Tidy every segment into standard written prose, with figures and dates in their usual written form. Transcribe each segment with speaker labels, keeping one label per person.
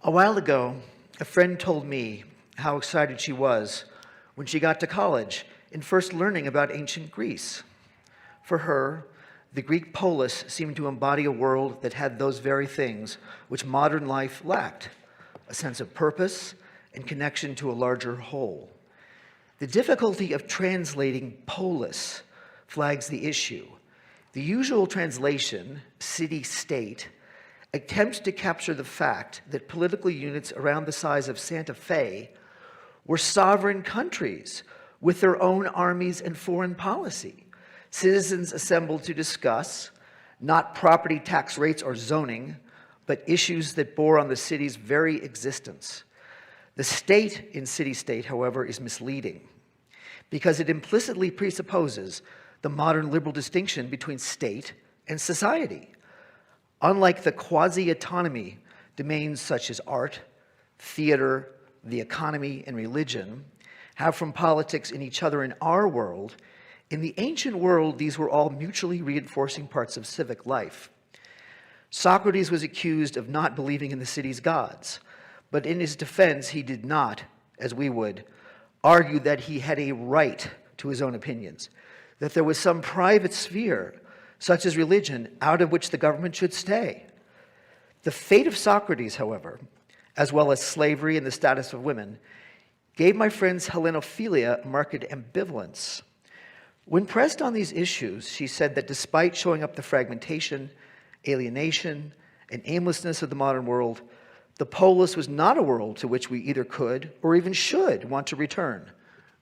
Speaker 1: A while ago, a friend told me how excited she was when she got to college and first learning about ancient Greece. For her, the Greek polis seemed to embody a world that had those very things which modern life lacked: a sense of purpose and connection to a larger whole. The difficulty of translating polis flags the issue. The usual translation, city-state, attempts to capture the fact that political units around the size of Santa Fe were sovereign countries with their own armies and foreign policy. Citizens assembled to discuss not property tax rates or zoning, but issues that bore on the city's very existence. The state in city-state, however, is misleading because it implicitly presupposes the modern liberal distinction between state and society. Unlike the quasi-autonomy domains such as art, theater, the economy, and religion have from politics in each other in our world, in the ancient world, these were all mutually reinforcing parts of civic life. Socrates was accused of not believing in the city's gods, but in his defense, he did not, as we would, argue that he had a right to his own opinions, that there was some private sphere, such as religion, out of which the government should stay. The fate of Socrates, however, as well as slavery and the status of women, gave my friend's Hellenophilia marked ambivalence. When pressed on these issues, she said that despite showing up the fragmentation, alienation, and aimlessness of the modern world, the polis was not a world to which we either could or even should want to return.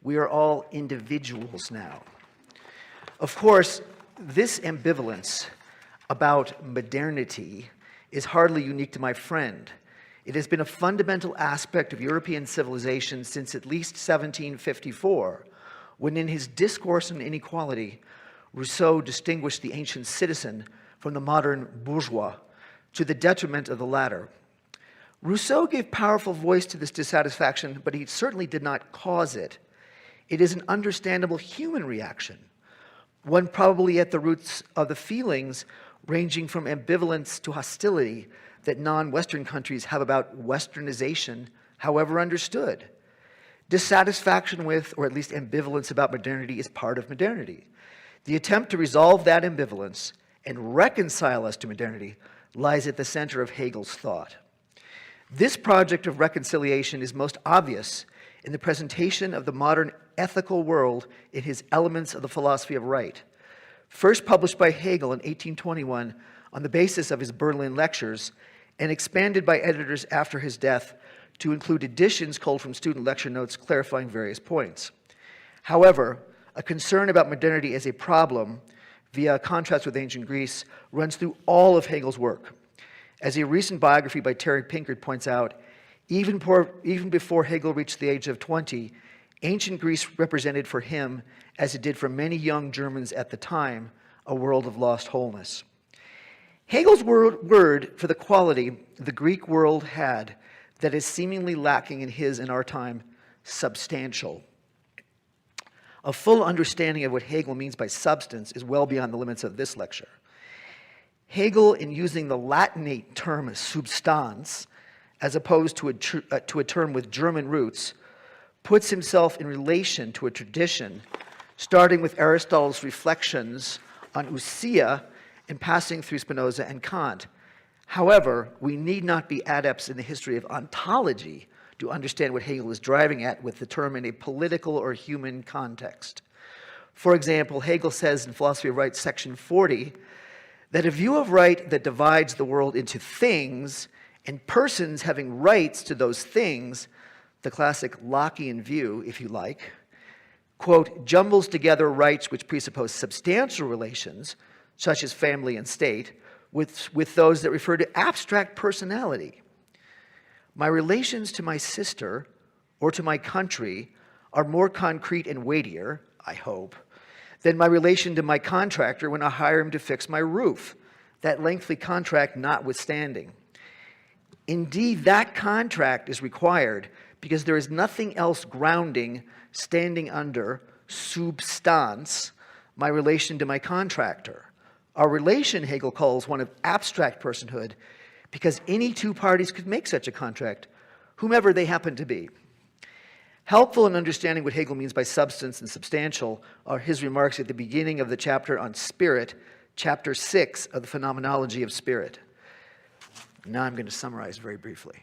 Speaker 1: We are all individuals now. Of course, this ambivalence about modernity is hardly unique to my friend. It has been a fundamental aspect of European civilization since at least 1754, when in his Discourse on Inequality, Rousseau distinguished the ancient citizen from the modern bourgeois, to the detriment of the latter. Rousseau gave powerful voice to this dissatisfaction, but he certainly did not cause it. It is an understandable human reaction, one probably at the roots of the feelings ranging from ambivalence to hostility that non-Western countries have about Westernization, however understood. Dissatisfaction with, or at least ambivalence about modernity, is part of modernity. The attempt to resolve that ambivalence and reconcile us to modernity lies at the center of Hegel's thought. This project of reconciliation is most obvious in the presentation of the modern ethical world in his Elements of the Philosophy of Right, first published by Hegel in 1821 on the basis of his Berlin lectures and expanded by editors after his death to include additions culled from student lecture notes clarifying various points. However, a concern about modernity as a problem via contrast with ancient Greece runs through all of Hegel's work. As a recent biography by Terry Pinkert points out, even before Hegel reached the age of 20, ancient Greece represented for him, as it did for many young Germans at the time, a world of lost wholeness. Hegel's word for the quality the Greek world had that is seemingly lacking in his and our time: substantial. A full understanding of what Hegel means by substance is well beyond the limits of this lecture. Hegel, in using the Latinate term substans, as opposed to a term with German roots, puts himself in relation to a tradition, starting with Aristotle's reflections on ousia and passing through Spinoza and Kant. However, we need not be adepts in the history of ontology to understand what Hegel is driving at with the term in a political or human context. For example, Hegel says in Philosophy of Right, section 40, that a view of right that divides the world into things and persons having rights to those things, the classic Lockean view, if you like, quote, jumbles together rights which presuppose substantial relations, such as family and state, with those that refer to abstract personality. My relations to my sister or to my country are more concrete and weightier, I hope, than my relation to my contractor when I hire him to fix my roof, that lengthy contract notwithstanding. Indeed, that contract is required because there is nothing else grounding, standing under, substans, my relation to my contractor. Our relation, Hegel calls one of abstract personhood, because any two parties could make such a contract, whomever they happen to be. Helpful in understanding what Hegel means by substance and substantial are his remarks at the beginning of the chapter on spirit, chapter 6 of the Phenomenology of Spirit. Now I'm going to summarize very briefly.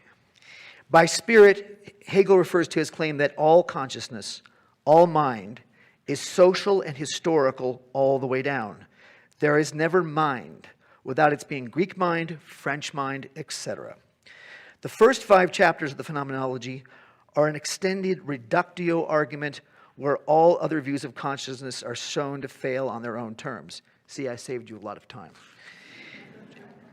Speaker 1: By spirit, Hegel refers to his claim that all consciousness, all mind, is social and historical all the way down. There is never mind without its being Greek mind, French mind, etc. The first 5 chapters of the Phenomenology are an extended reductio argument where all other views of consciousness are shown to fail on their own terms. See, I saved you a lot of time.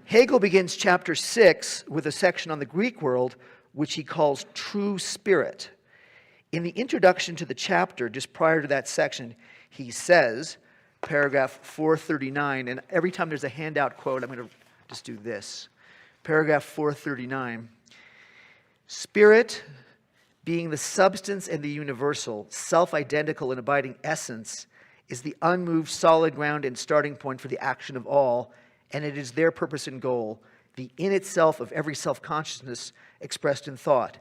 Speaker 1: Hegel begins chapter 6 with a section on the Greek world, which he calls true spirit. In the introduction to the chapter, just prior to that section, he says, paragraph 439, and every time there's a handout quote, I'm going to just do this. Paragraph 439, spirit, being the substance and the universal, self-identical and abiding essence, is the unmoved solid ground and starting point for the action of all, and it is their purpose and goal, the in itself of every self-consciousness expressed in thought.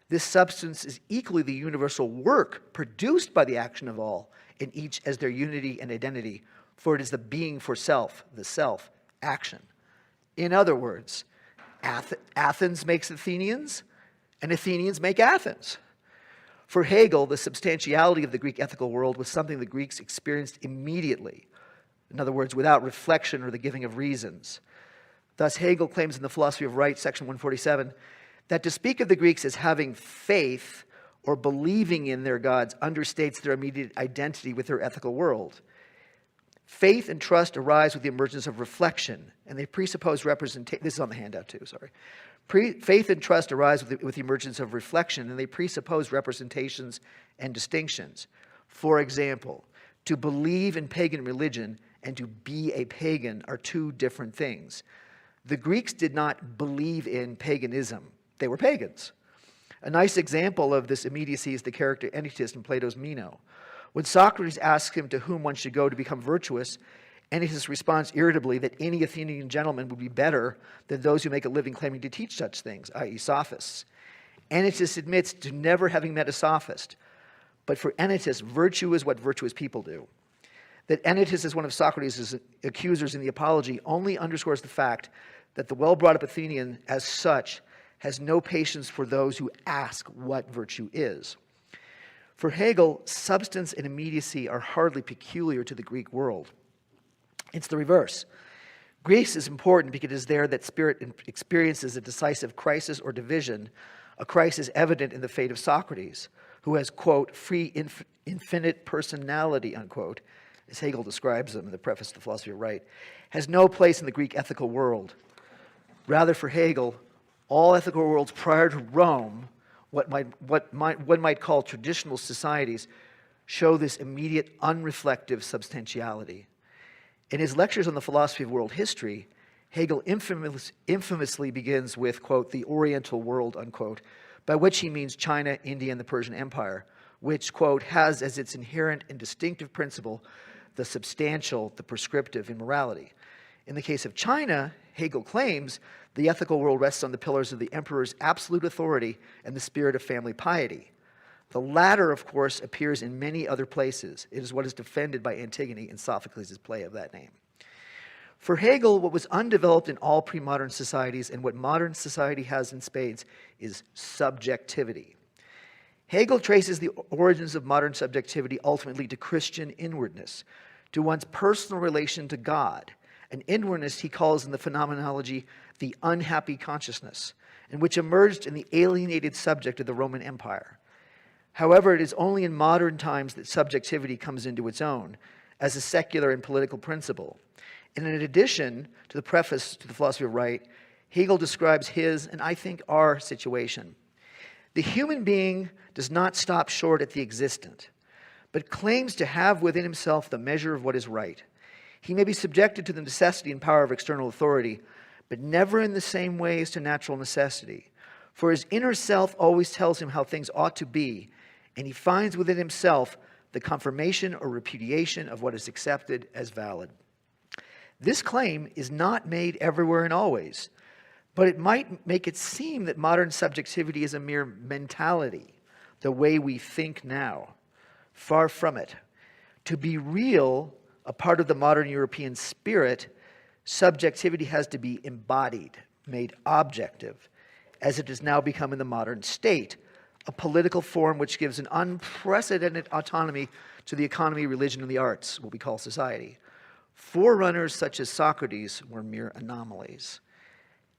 Speaker 1: This substance is equally the universal work produced by the action of all, in each as their unity and identity, for it is the being for self, the self, action. In other words, Athens makes Athenians, and Athenians make Athens. For Hegel, the substantiality of the Greek ethical world was something the Greeks experienced immediately. In other words, without reflection or the giving of reasons. Thus, Hegel claims in the Philosophy of Right, section 147, that to speak of the Greeks as having faith or believing in their gods understates their immediate identity with their ethical world. Faith and trust arise with the emergence of reflection, and they presuppose representation. This is on the handout too, sorry. Faith and trust arise with the emergence of reflection, and they presuppose representations and distinctions. For example, to believe in pagan religion and to be a pagan are two different things. The Greeks did not believe in paganism. They were pagans. A nice example of this immediacy is the character Anytus in Plato's Meno. When Socrates asks him to whom one should go to become virtuous, Anytus responds irritably that any Athenian gentleman would be better than those who make a living claiming to teach such things, i.e. sophists. Anytus admits to never having met a sophist, but for Anytus, virtue is what virtuous people do. That Anytus is one of Socrates' accusers in the Apology only underscores the fact that the well-brought-up Athenian, as such, has no patience for those who ask what virtue is. For Hegel, substance and immediacy are hardly peculiar to the Greek world. It's the reverse. Greece is important because it is there that spirit experiences a decisive crisis or division, a crisis evident in the fate of Socrates, who has, quote, free infinite personality, unquote, as Hegel describes them in the preface to the Philosophy of Right, has no place in the Greek ethical world. Rather, for Hegel, all ethical worlds prior to Rome, what one might call traditional societies, show this immediate, unreflective substantiality. In his lectures on the philosophy of world history, Hegel infamously begins with, quote, the Oriental world, unquote, by which he means China, India, and the Persian Empire, which, quote, has as its inherent and distinctive principle the substantial, the prescriptive in morality. In the case of China, Hegel claims the ethical world rests on the pillars of the emperor's absolute authority and the spirit of family piety. The latter, of course, appears in many other places. It is what is defended by Antigone in Sophocles' play of that name. For Hegel, what was undeveloped in all pre-modern societies and what modern society has in spades is subjectivity. Hegel traces the origins of modern subjectivity ultimately to Christian inwardness, to one's personal relation to God, an inwardness he calls in the phenomenology the unhappy consciousness, and which emerged in the alienated subject of the Roman Empire. However, it is only in modern times that subjectivity comes into its own as a secular and political principle. And in addition to the preface to the Philosophy of Right, Hegel describes his, and I think our, situation. The human being does not stop short at the existent, but claims to have within himself the measure of what is right. He may be subjected to the necessity and power of external authority, but never in the same way as to natural necessity. For his inner self always tells him how things ought to be, and he finds within himself the confirmation or repudiation of what is accepted as valid. This claim is not made everywhere and always, But it might make it seem that modern subjectivity is a mere mentality, the way we think now. Far from it. To be real, a part of the modern European spirit, subjectivity has to be embodied, made objective, as it has now become in the modern state, a political form which gives an unprecedented autonomy to the economy, religion, and the arts, what we call society. Forerunners such as Socrates were mere anomalies.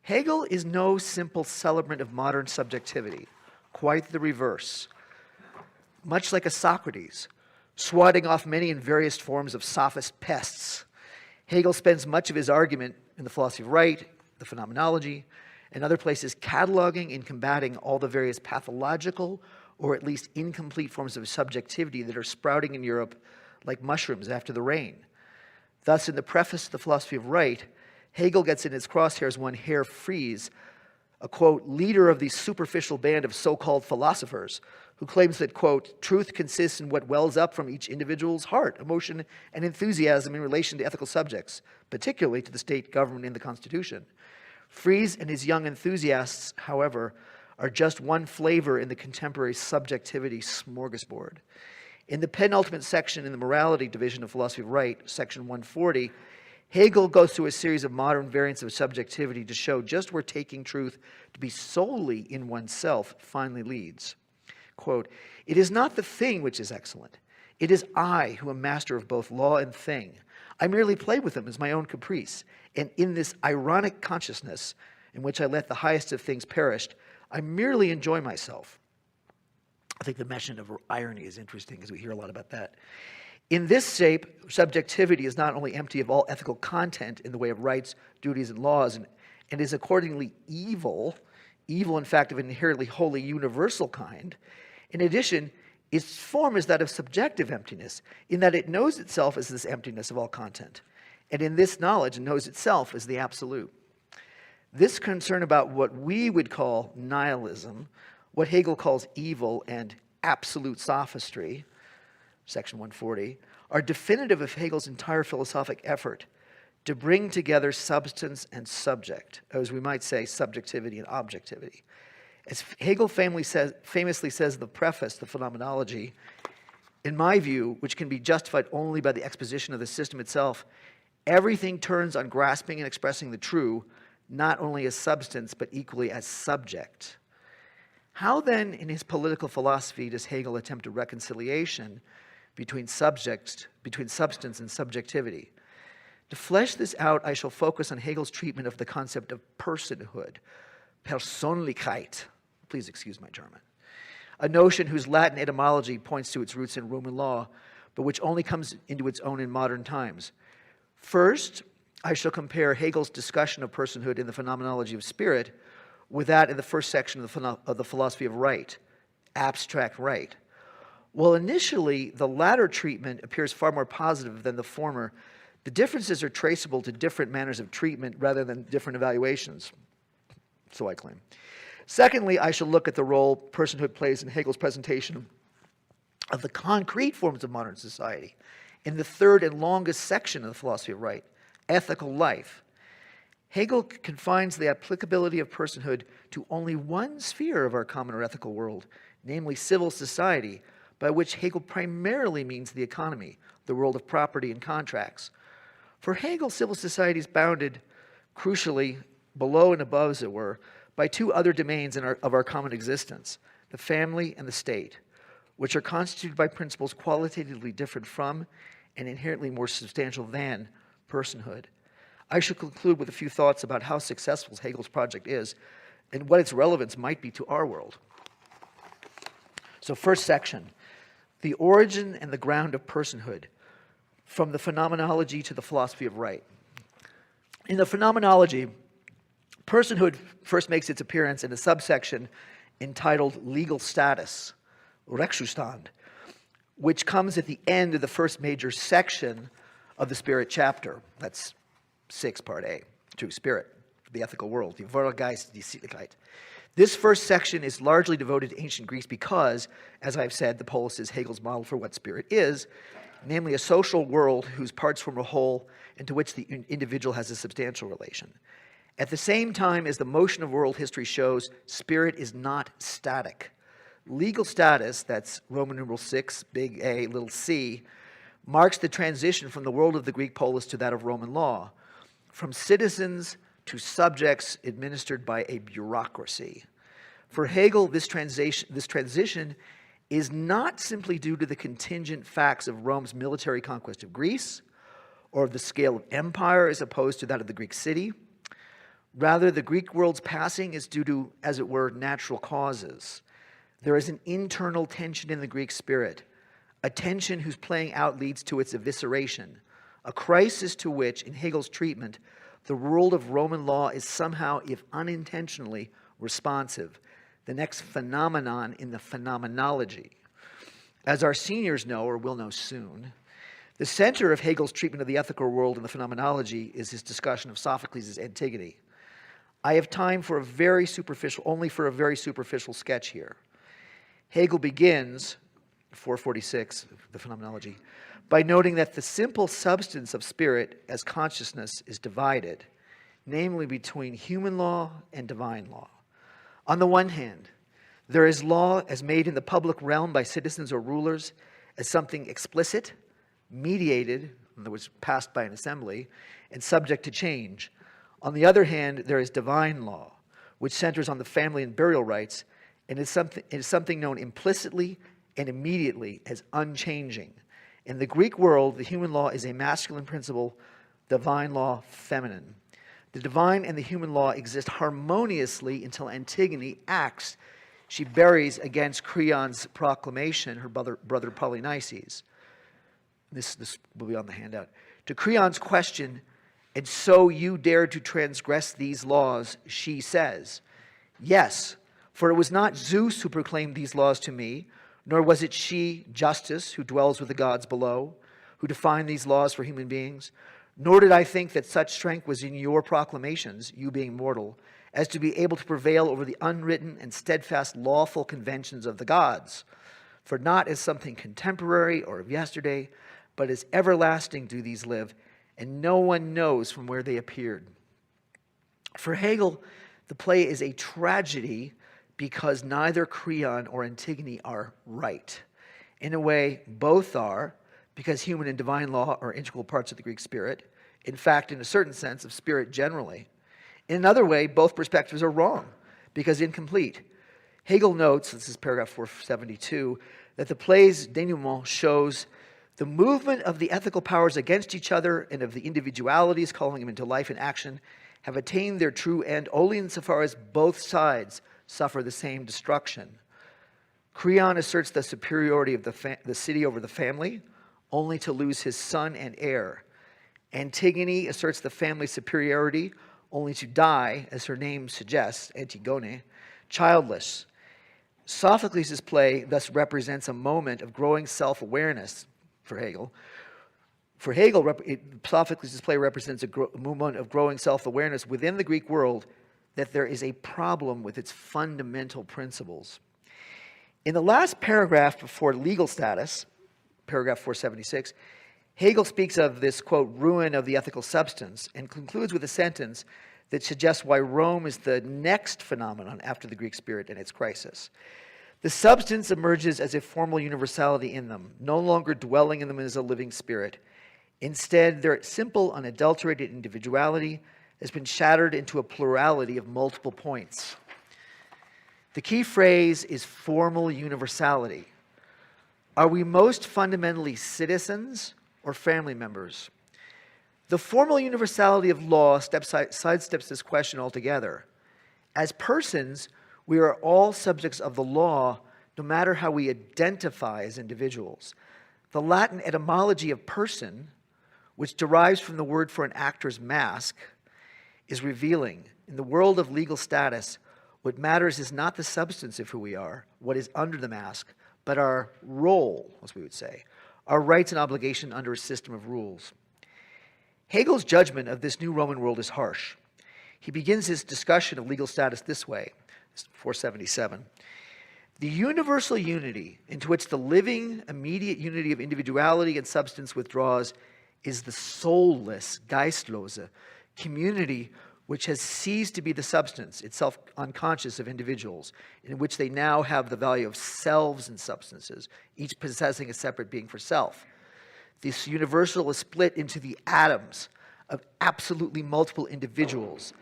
Speaker 1: Hegel is no simple celebrant of modern subjectivity, quite the reverse. Much like a Socrates, swatting off many and various forms of sophist pests, Hegel spends much of his argument in the philosophy of right, the phenomenology, and other places cataloging and combating all the various pathological or at least incomplete forms of subjectivity that are sprouting in Europe like mushrooms after the rain. Thus, in the preface to the philosophy of right, Hegel gets in his crosshairs one Herr Fries, a, quote, leader of the superficial band of so-called philosophers, who claims that, quote, truth consists in what wells up from each individual's heart, emotion, and enthusiasm in relation to ethical subjects, particularly to the state, government, and the Constitution. Fries and his young enthusiasts, however, are just one flavor in the contemporary subjectivity smorgasbord. In the penultimate section in the morality division of philosophy of right, section 140, Hegel goes through a series of modern variants of subjectivity to show just where taking truth to be solely in oneself finally leads. Quote, it is not the thing which is excellent. It is I who am master of both law and thing. I merely play with them as my own caprice. And in this ironic consciousness in which I let the highest of things perish, I merely enjoy myself. I think the mention of irony is interesting because we hear a lot about that. In this shape, subjectivity is not only empty of all ethical content in the way of rights, duties, and laws, and is accordingly evil, in fact of an inherently wholly universal kind. In addition, its form is that of subjective emptiness, in that it knows itself as this emptiness of all content, and in this knowledge knows itself as the absolute. This concern about what we would call nihilism, what Hegel calls evil and absolute sophistry, section 140, are definitive of Hegel's entire philosophic effort to bring together substance and subject, as we might say, subjectivity and objectivity. As Hegel famously says in the preface, the phenomenology, in my view, which can be justified only by the exposition of the system itself, everything turns on grasping and expressing the true, not only as substance, but equally as subject. How then, in his political philosophy, does Hegel attempt a reconciliation between substance and subjectivity? To flesh this out, I shall focus on Hegel's treatment of the concept of personhood, Persönlichkeit. Please excuse my German. A notion whose Latin etymology points to its roots in Roman law, but which only comes into its own in modern times. First, I shall compare Hegel's discussion of personhood in the phenomenology of spirit with that in the first section of the philosophy of right, abstract right. While initially the latter treatment appears far more positive than the former, the differences are traceable to different manners of treatment rather than different evaluations, so I claim. Secondly, I shall look at the role personhood plays in Hegel's presentation of the concrete forms of modern society in the third and longest section of the philosophy of right, ethical life. Hegel confines the applicability of personhood to only one sphere of our common or ethical world, namely civil society, by which Hegel primarily means the economy, the world of property and contracts. For Hegel, civil society is bounded, crucially, below and above, as it were, by two other domains of our common existence, the family and the state, which are constituted by principles qualitatively different from and inherently more substantial than personhood. I shall conclude with a few thoughts about how successful Hegel's project is and what its relevance might be to our world. So first section, the origin and the ground of personhood, from the phenomenology to the philosophy of right. In the phenomenology, personhood first makes its appearance in a subsection entitled legal status, Rechtszustand, which comes at the end of the first major section of the spirit chapter. That's 6, part A, to spirit, the ethical world, die wahre Geist, die Sittlichkeit. This first section is largely devoted to ancient Greece because, as I've said, the polis is Hegel's model for what spirit is, namely a social world whose parts form a whole and to which the individual has a substantial relation. At the same time as the motion of world history shows, spirit is not static. Legal status, that's Roman numeral 6, big A, little c, marks the transition from the world of the Greek polis to that of Roman law, from citizens to subjects administered by a bureaucracy. For Hegel, this transition is not simply due to the contingent facts of Rome's military conquest of Greece or of the scale of empire as opposed to that of the Greek city. Rather, the Greek world's passing is due to, as it were, natural causes. There is an internal tension in the Greek spirit, a tension whose playing out leads to its evisceration, a crisis to which, in Hegel's treatment, the world of Roman law is somehow, if unintentionally, responsive, the next phenomenon in the phenomenology. As our seniors know, or will know soon, the center of Hegel's treatment of the ethical world in the phenomenology is his discussion of Sophocles' Antigone. I have time for only for a very superficial sketch here. Hegel begins, 446, the phenomenology, by noting that the simple substance of spirit as consciousness is divided, namely between human law and divine law. On the one hand, there is law as made in the public realm by citizens or rulers as something explicit, mediated, in other words, passed by an assembly, and subject to change. On the other hand, there is divine law, which centers on the family and burial rights, and is something known implicitly and immediately as unchanging. In the Greek world, the human law is a masculine principle, divine law feminine. The divine and the human law exist harmoniously until Antigone acts. She buries against Creon's proclamation her brother Polynices. This will be on the handout. To Creon's question, "And so you dared to transgress these laws," she says, "Yes, for it was not Zeus who proclaimed these laws to me, nor was it she, Justice, who dwells with the gods below, who defined these laws for human beings. Nor did I think that such strength was in your proclamations, you being mortal, as to be able to prevail over the unwritten and steadfast lawful conventions of the gods. For not as something contemporary or of yesterday, but as everlasting do these live, and no one knows from where they appeared." For Hegel, the play is a tragedy because neither Creon or Antigone are right. In a way, both are, because human and divine law are integral parts of the Greek spirit, in fact, in a certain sense, of spirit generally. In another way, both perspectives are wrong, because incomplete. Hegel notes, this is paragraph 472, that the play's denouement shows the movement of the ethical powers against each other and of the individualities calling them into life and action have attained their true end only insofar as both sides suffer the same destruction. Creon asserts the superiority of the city over the family, only to lose his son and heir. Antigone asserts the family's superiority, only to die, as her name suggests, Antigone, childless. Sophocles' play thus represents a moment of growing self-awareness for Hegel. For Hegel, Sophocles' play represents a moment of growing self-awareness within the Greek world that there is a problem with its fundamental principles. In the last paragraph before legal status, paragraph 476, Hegel speaks of this, quote, ruin of the ethical substance, and concludes with a sentence that suggests why Rome is the next phenomenon after the Greek spirit and its crisis. The substance emerges as a formal universality in them, no longer dwelling in them as a living spirit. Instead, their simple, unadulterated individuality has been shattered into a plurality of multiple points. The key phrase is formal universality. Are we most fundamentally citizens or family members? The formal universality of law sidesteps this question altogether. As persons, we are all subjects of the law, no matter how we identify as individuals. The Latin etymology of person, which derives from the word for an actor's mask, is revealing. In the world of legal status, what matters is not the substance of who we are, what is under the mask, but our role, as we would say, our rights and obligation under a system of rules. Hegel's judgment of this new Roman world is harsh. He begins his discussion of legal status this way, 477. The universal unity into which the living, immediate unity of individuality and substance withdraws is the soulless, geistlose, community which has ceased to be the substance, itself unconscious of individuals, in which they now have the value of selves and substances, each possessing a separate being for self. This universal is split into the atoms of absolutely multiple individuals.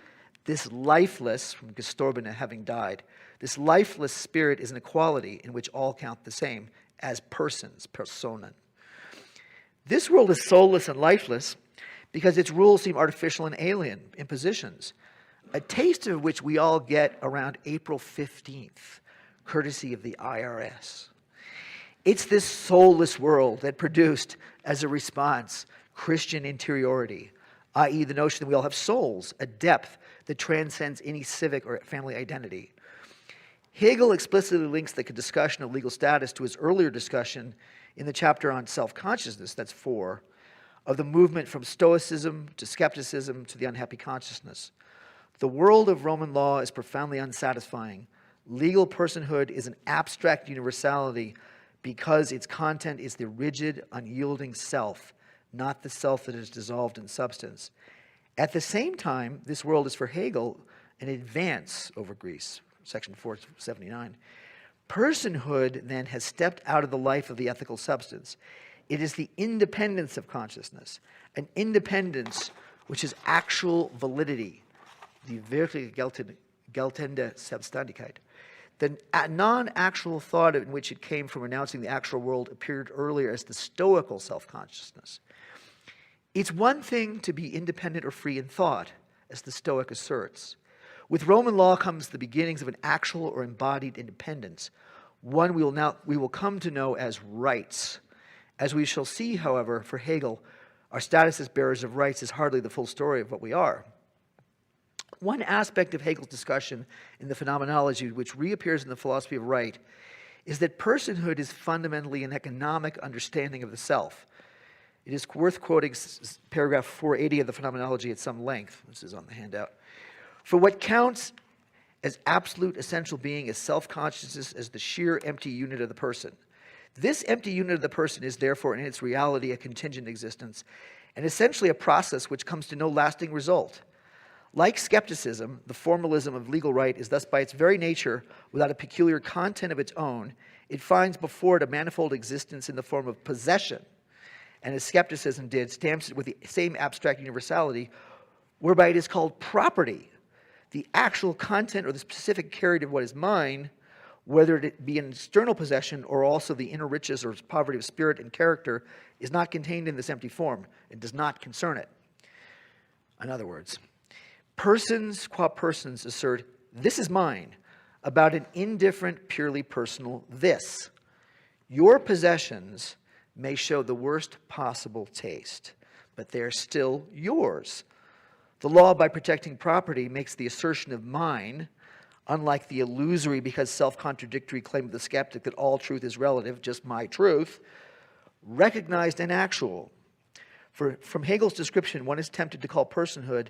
Speaker 1: This lifeless, from Gestorben having died, this lifeless spirit is an equality in which all count the same as persons, personen. This world is soulless and lifeless because its rules seem artificial and alien impositions, a taste of which we all get around April 15th, courtesy of the IRS. It's this soulless world that produced, as a response, Christian interiority, i.e. the notion that we all have souls, a depth that transcends any civic or family identity. Hegel explicitly links the discussion of legal status to his earlier discussion in the chapter on self-consciousness, that's 4, of the movement from Stoicism to skepticism to the unhappy consciousness. The world of Roman law is profoundly unsatisfying. Legal personhood is an abstract universality because its content is the rigid, unyielding self, not the self that is dissolved in substance. At the same time, this world is for Hegel an advance over Greece, section 479. Personhood, then, has stepped out of the life of the ethical substance. It is the independence of consciousness, an independence which is actual validity, die wirklich geltende Selbstständigkeit. The non-actual thought in which it came from renouncing the actual world appeared earlier as the stoical self-consciousness. It's one thing to be independent or free in thought, as the Stoic asserts. With Roman law comes the beginnings of an actual or embodied independence, one we will come to know as rights. As we shall see, however, for Hegel, our status as bearers of rights is hardly the full story of what we are. One aspect of Hegel's discussion in the Phenomenology, which reappears in the philosophy of right, is that personhood is fundamentally an economic understanding of the self. It is worth quoting paragraph 480 of the Phenomenology at some length. This is on the handout. For what counts as absolute essential being is self-consciousness as the sheer empty unit of the person. This empty unit of the person is therefore in its reality a contingent existence, and essentially a process which comes to no lasting result. Like skepticism, the formalism of legal right is thus by its very nature without a peculiar content of its own. It finds before it a manifold existence in the form of possession, and as skepticism did, stamps it with the same abstract universality, whereby it is called property. The actual content or the specific character of what is mine, whether it be an external possession or also the inner riches or poverty of spirit and character, is not contained in this empty form. It does not concern it. In other words, persons qua persons assert, this is mine, about an indifferent, purely personal this. Your possessions may show the worst possible taste, but they're still yours. The law, by protecting property, makes the assertion of mine, unlike the illusory because self-contradictory claim of the skeptic that all truth is relative, just my truth, recognized and actual. From Hegel's description, one is tempted to call personhood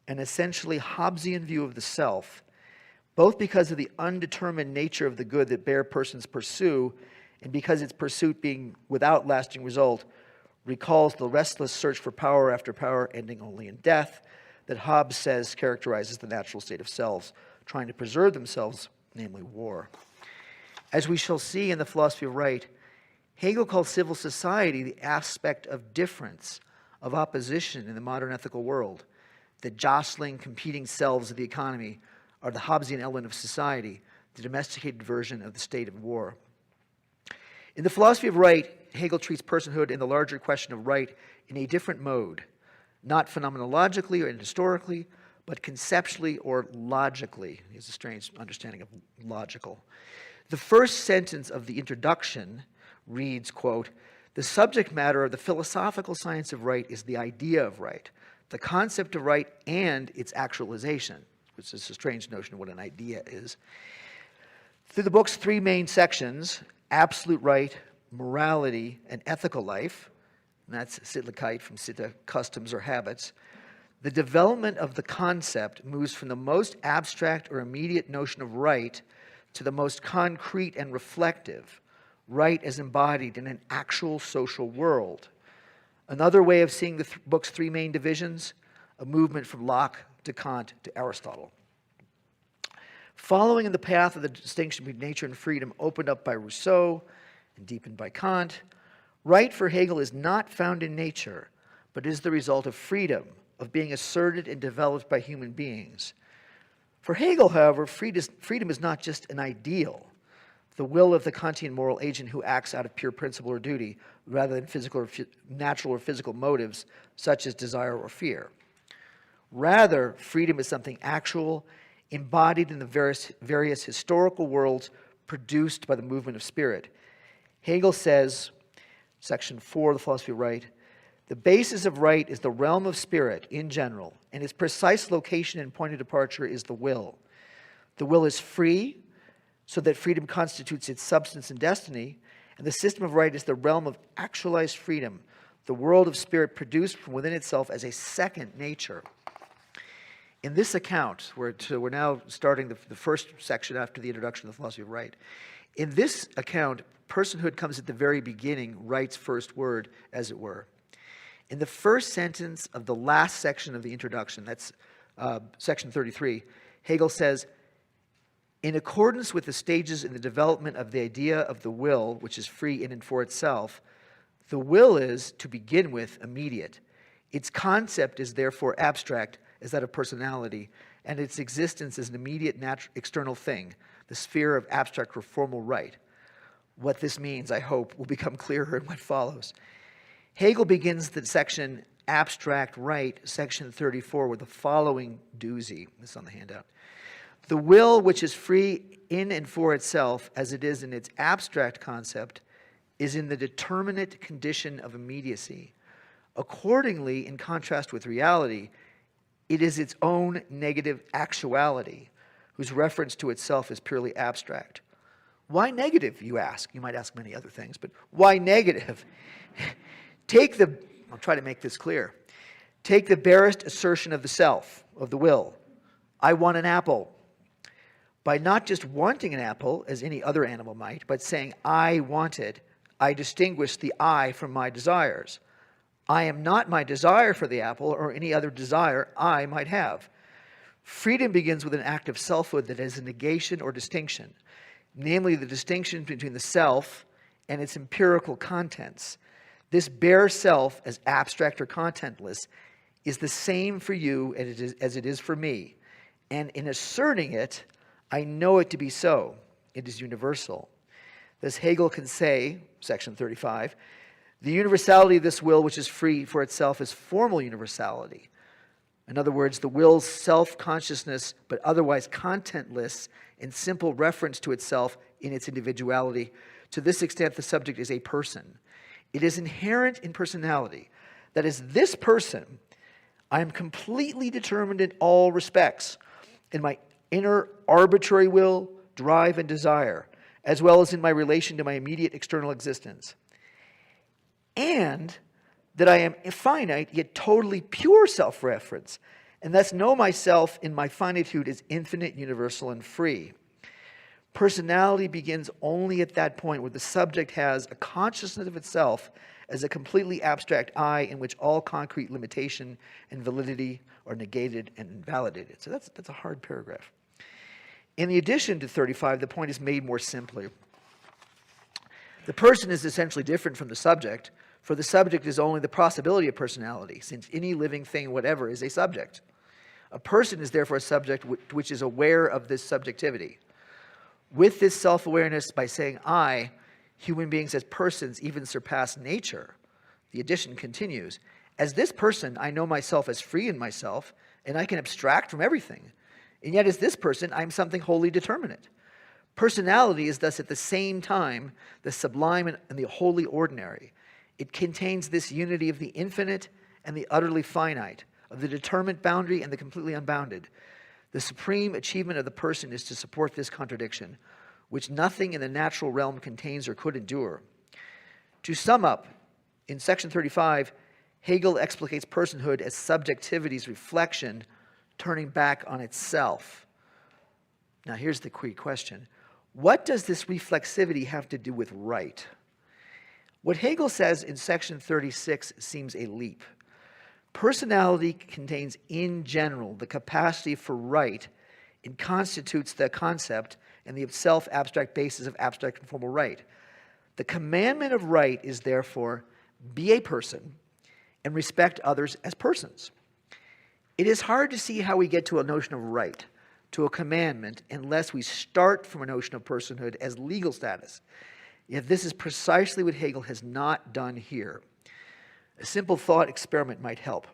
Speaker 1: an essentially Hobbesian view of the self, both because of the undetermined nature of the good that bare persons pursue, and because its pursuit, being without lasting result, recalls the restless search for power after power ending only in death, that Hobbes says characterizes the natural state of selves, trying to preserve themselves, namely war. As we shall see in the philosophy of right, Hegel calls civil society the aspect of difference, of opposition in the modern ethical world. The jostling, competing selves of the economy are the Hobbesian element of society, the domesticated version of the state of war. In the philosophy of right, Hegel treats personhood and the larger question of right in a different mode, not phenomenologically or historically, but conceptually or logically. He has a strange understanding of logical. The first sentence of the introduction reads, quote, "The subject matter of the philosophical science of right is the idea of right, the concept of right and its actualization," which is a strange notion of what an idea is. Through the book's 3 main sections, absolute right, morality, and ethical life, and that's Sittlichkeit from Sitte, customs or habits, the development of the concept moves from the most abstract or immediate notion of right to the most concrete and reflective, right as embodied in an actual social world. Another way of seeing the book's 3 main divisions, a movement from Locke to Kant to Aristotle. Following in the path of the distinction between nature and freedom opened up by Rousseau and deepened by Kant, right for Hegel is not found in nature, but is the result of freedom, of being asserted and developed by human beings. For Hegel, however, freedom is not just an ideal, the will of the Kantian moral agent who acts out of pure principle or duty, rather than physical or natural or physical motives, such as desire or fear. Rather, freedom is something actual, embodied in the various historical worlds produced by the movement of spirit. Hegel says, section 4 of the Philosophy of Right, the basis of right is the realm of spirit in general, and its precise location and point of departure is the will. The will is free, so that freedom constitutes its substance and destiny, and the system of right is the realm of actualized freedom, the world of spirit produced from within itself as a second nature. In this account, we're now starting the first section after the introduction of the Philosophy of Right. In this account, personhood comes at the very beginning, right's first word, as it were. In the first sentence of the last section of the introduction, that's section 33, Hegel says, in accordance with the stages in the development of the idea of the will, which is free in and for itself, the will is, to begin with, immediate. Its concept is therefore abstract, as that of personality, and its existence is an immediate external thing, the sphere of abstract or formal right. What this means, I hope, will become clearer in what follows. Hegel begins the section Abstract Right, section 34, with the following doozy. This is on the handout. The will, which is free in and for itself, as it is in its abstract concept, is in the determinate condition of immediacy. Accordingly, in contrast with reality, it is its own negative actuality, whose reference to itself is purely abstract. Why negative, you ask? You might ask many other things, but why negative? I'll try to make this clear. Take the barest assertion of the self, of the will. I want an apple. By not just wanting an apple, as any other animal might, but saying, I want it, I distinguish the I from my desires. I am not my desire for the apple or any other desire I might have. Freedom begins with an act of selfhood that is a negation or distinction, namely the distinction between the self and its empirical contents. This bare self, as abstract or contentless, is the same for you as it is for me. And in asserting it, I know it to be so. It is universal. Thus Hegel can say, section 35, the universality of this will, which is free for itself, is formal universality. In other words, the will's self-consciousness, but otherwise contentless and simple reference to itself in its individuality. To this extent, the subject is a person. It is inherent in personality. That is, this person, I am completely determined in all respects, in my inner arbitrary will, drive, and desire, as well as in my relation to my immediate external existence. And that I am finite, yet totally pure self-reference, and thus know myself in my finitude as infinite, universal, and free. Personality begins only at that point where the subject has a consciousness of itself as a completely abstract I in which all concrete limitation and validity are negated and invalidated. So that's a hard paragraph. In the addition to 35, the point is made more simply. The person is essentially different from the subject, for the subject is only the possibility of personality, since any living thing, whatever, is a subject. A person is therefore a subject which is aware of this subjectivity. With this self-awareness, by saying I, human beings as persons even surpass nature. The addition continues. As this person, I know myself as free in myself, and I can abstract from everything. And yet as this person, I am something wholly determinate. Personality is thus at the same time the sublime and the wholly ordinary. It contains this unity of the infinite and the utterly finite, of the determined boundary and the completely unbounded. The supreme achievement of the person is to support this contradiction, which nothing in the natural realm contains or could endure. To sum up, in section 35, Hegel explicates personhood as subjectivity's reflection turning back on itself. Now here's the key question. What does this reflexivity have to do with right? What Hegel says in section 36 seems a leap. Personality contains, in general, the capacity for right and constitutes the concept and the self-abstract basis of abstract and formal right. The commandment of right is therefore, be a person and respect others as persons. It is hard to see how we get to a notion of right, to a commandment, unless we start from a notion of personhood as legal status. Yet this is precisely what Hegel has not done here. A simple thought experiment might help.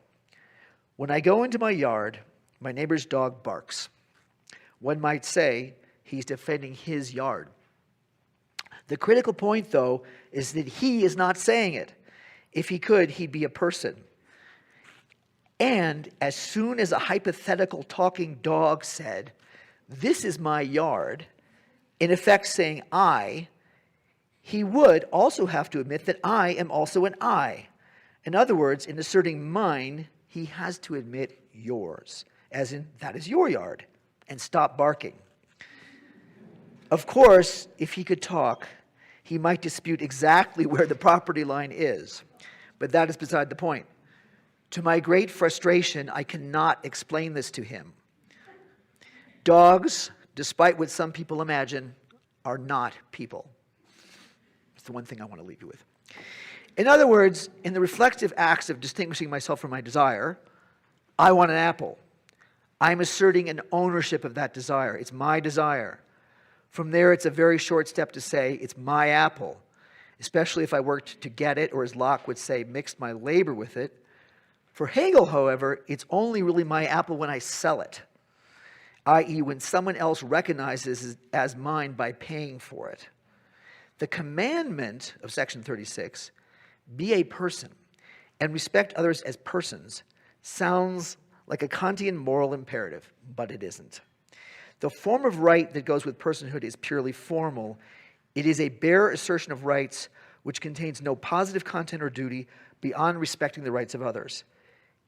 Speaker 1: When I go into my yard, my neighbor's dog barks. One might say he's defending his yard. The critical point, though, is that he is not saying it. If he could, he'd be a person. And as soon as a hypothetical talking dog said, "This is my yard," in effect saying I, he would also have to admit that I am also an I. In other words, in asserting mine, he has to admit yours, as in, that is your yard, and stop barking. Of course, if he could talk, he might dispute exactly where the property line is, but that is beside the point. To my great frustration, I cannot explain this to him. Dogs, despite what some people imagine, are not people. It's the one thing I want to leave you with. In other words, in the reflexive acts of distinguishing myself from my desire, I want an apple. I'm asserting an ownership of that desire. It's my desire. From there, it's a very short step to say, it's my apple, especially if I worked to get it, or as Locke would say, mixed my labor with it. For Hegel, however, it's only really my apple when I sell it, i.e. when someone else recognizes it as mine by paying for it. The commandment of section 36, be a person and respect others as persons, sounds like a Kantian moral imperative, but it isn't. The form of right that goes with personhood is purely formal. It is a bare assertion of rights which contains no positive content or duty beyond respecting the rights of others.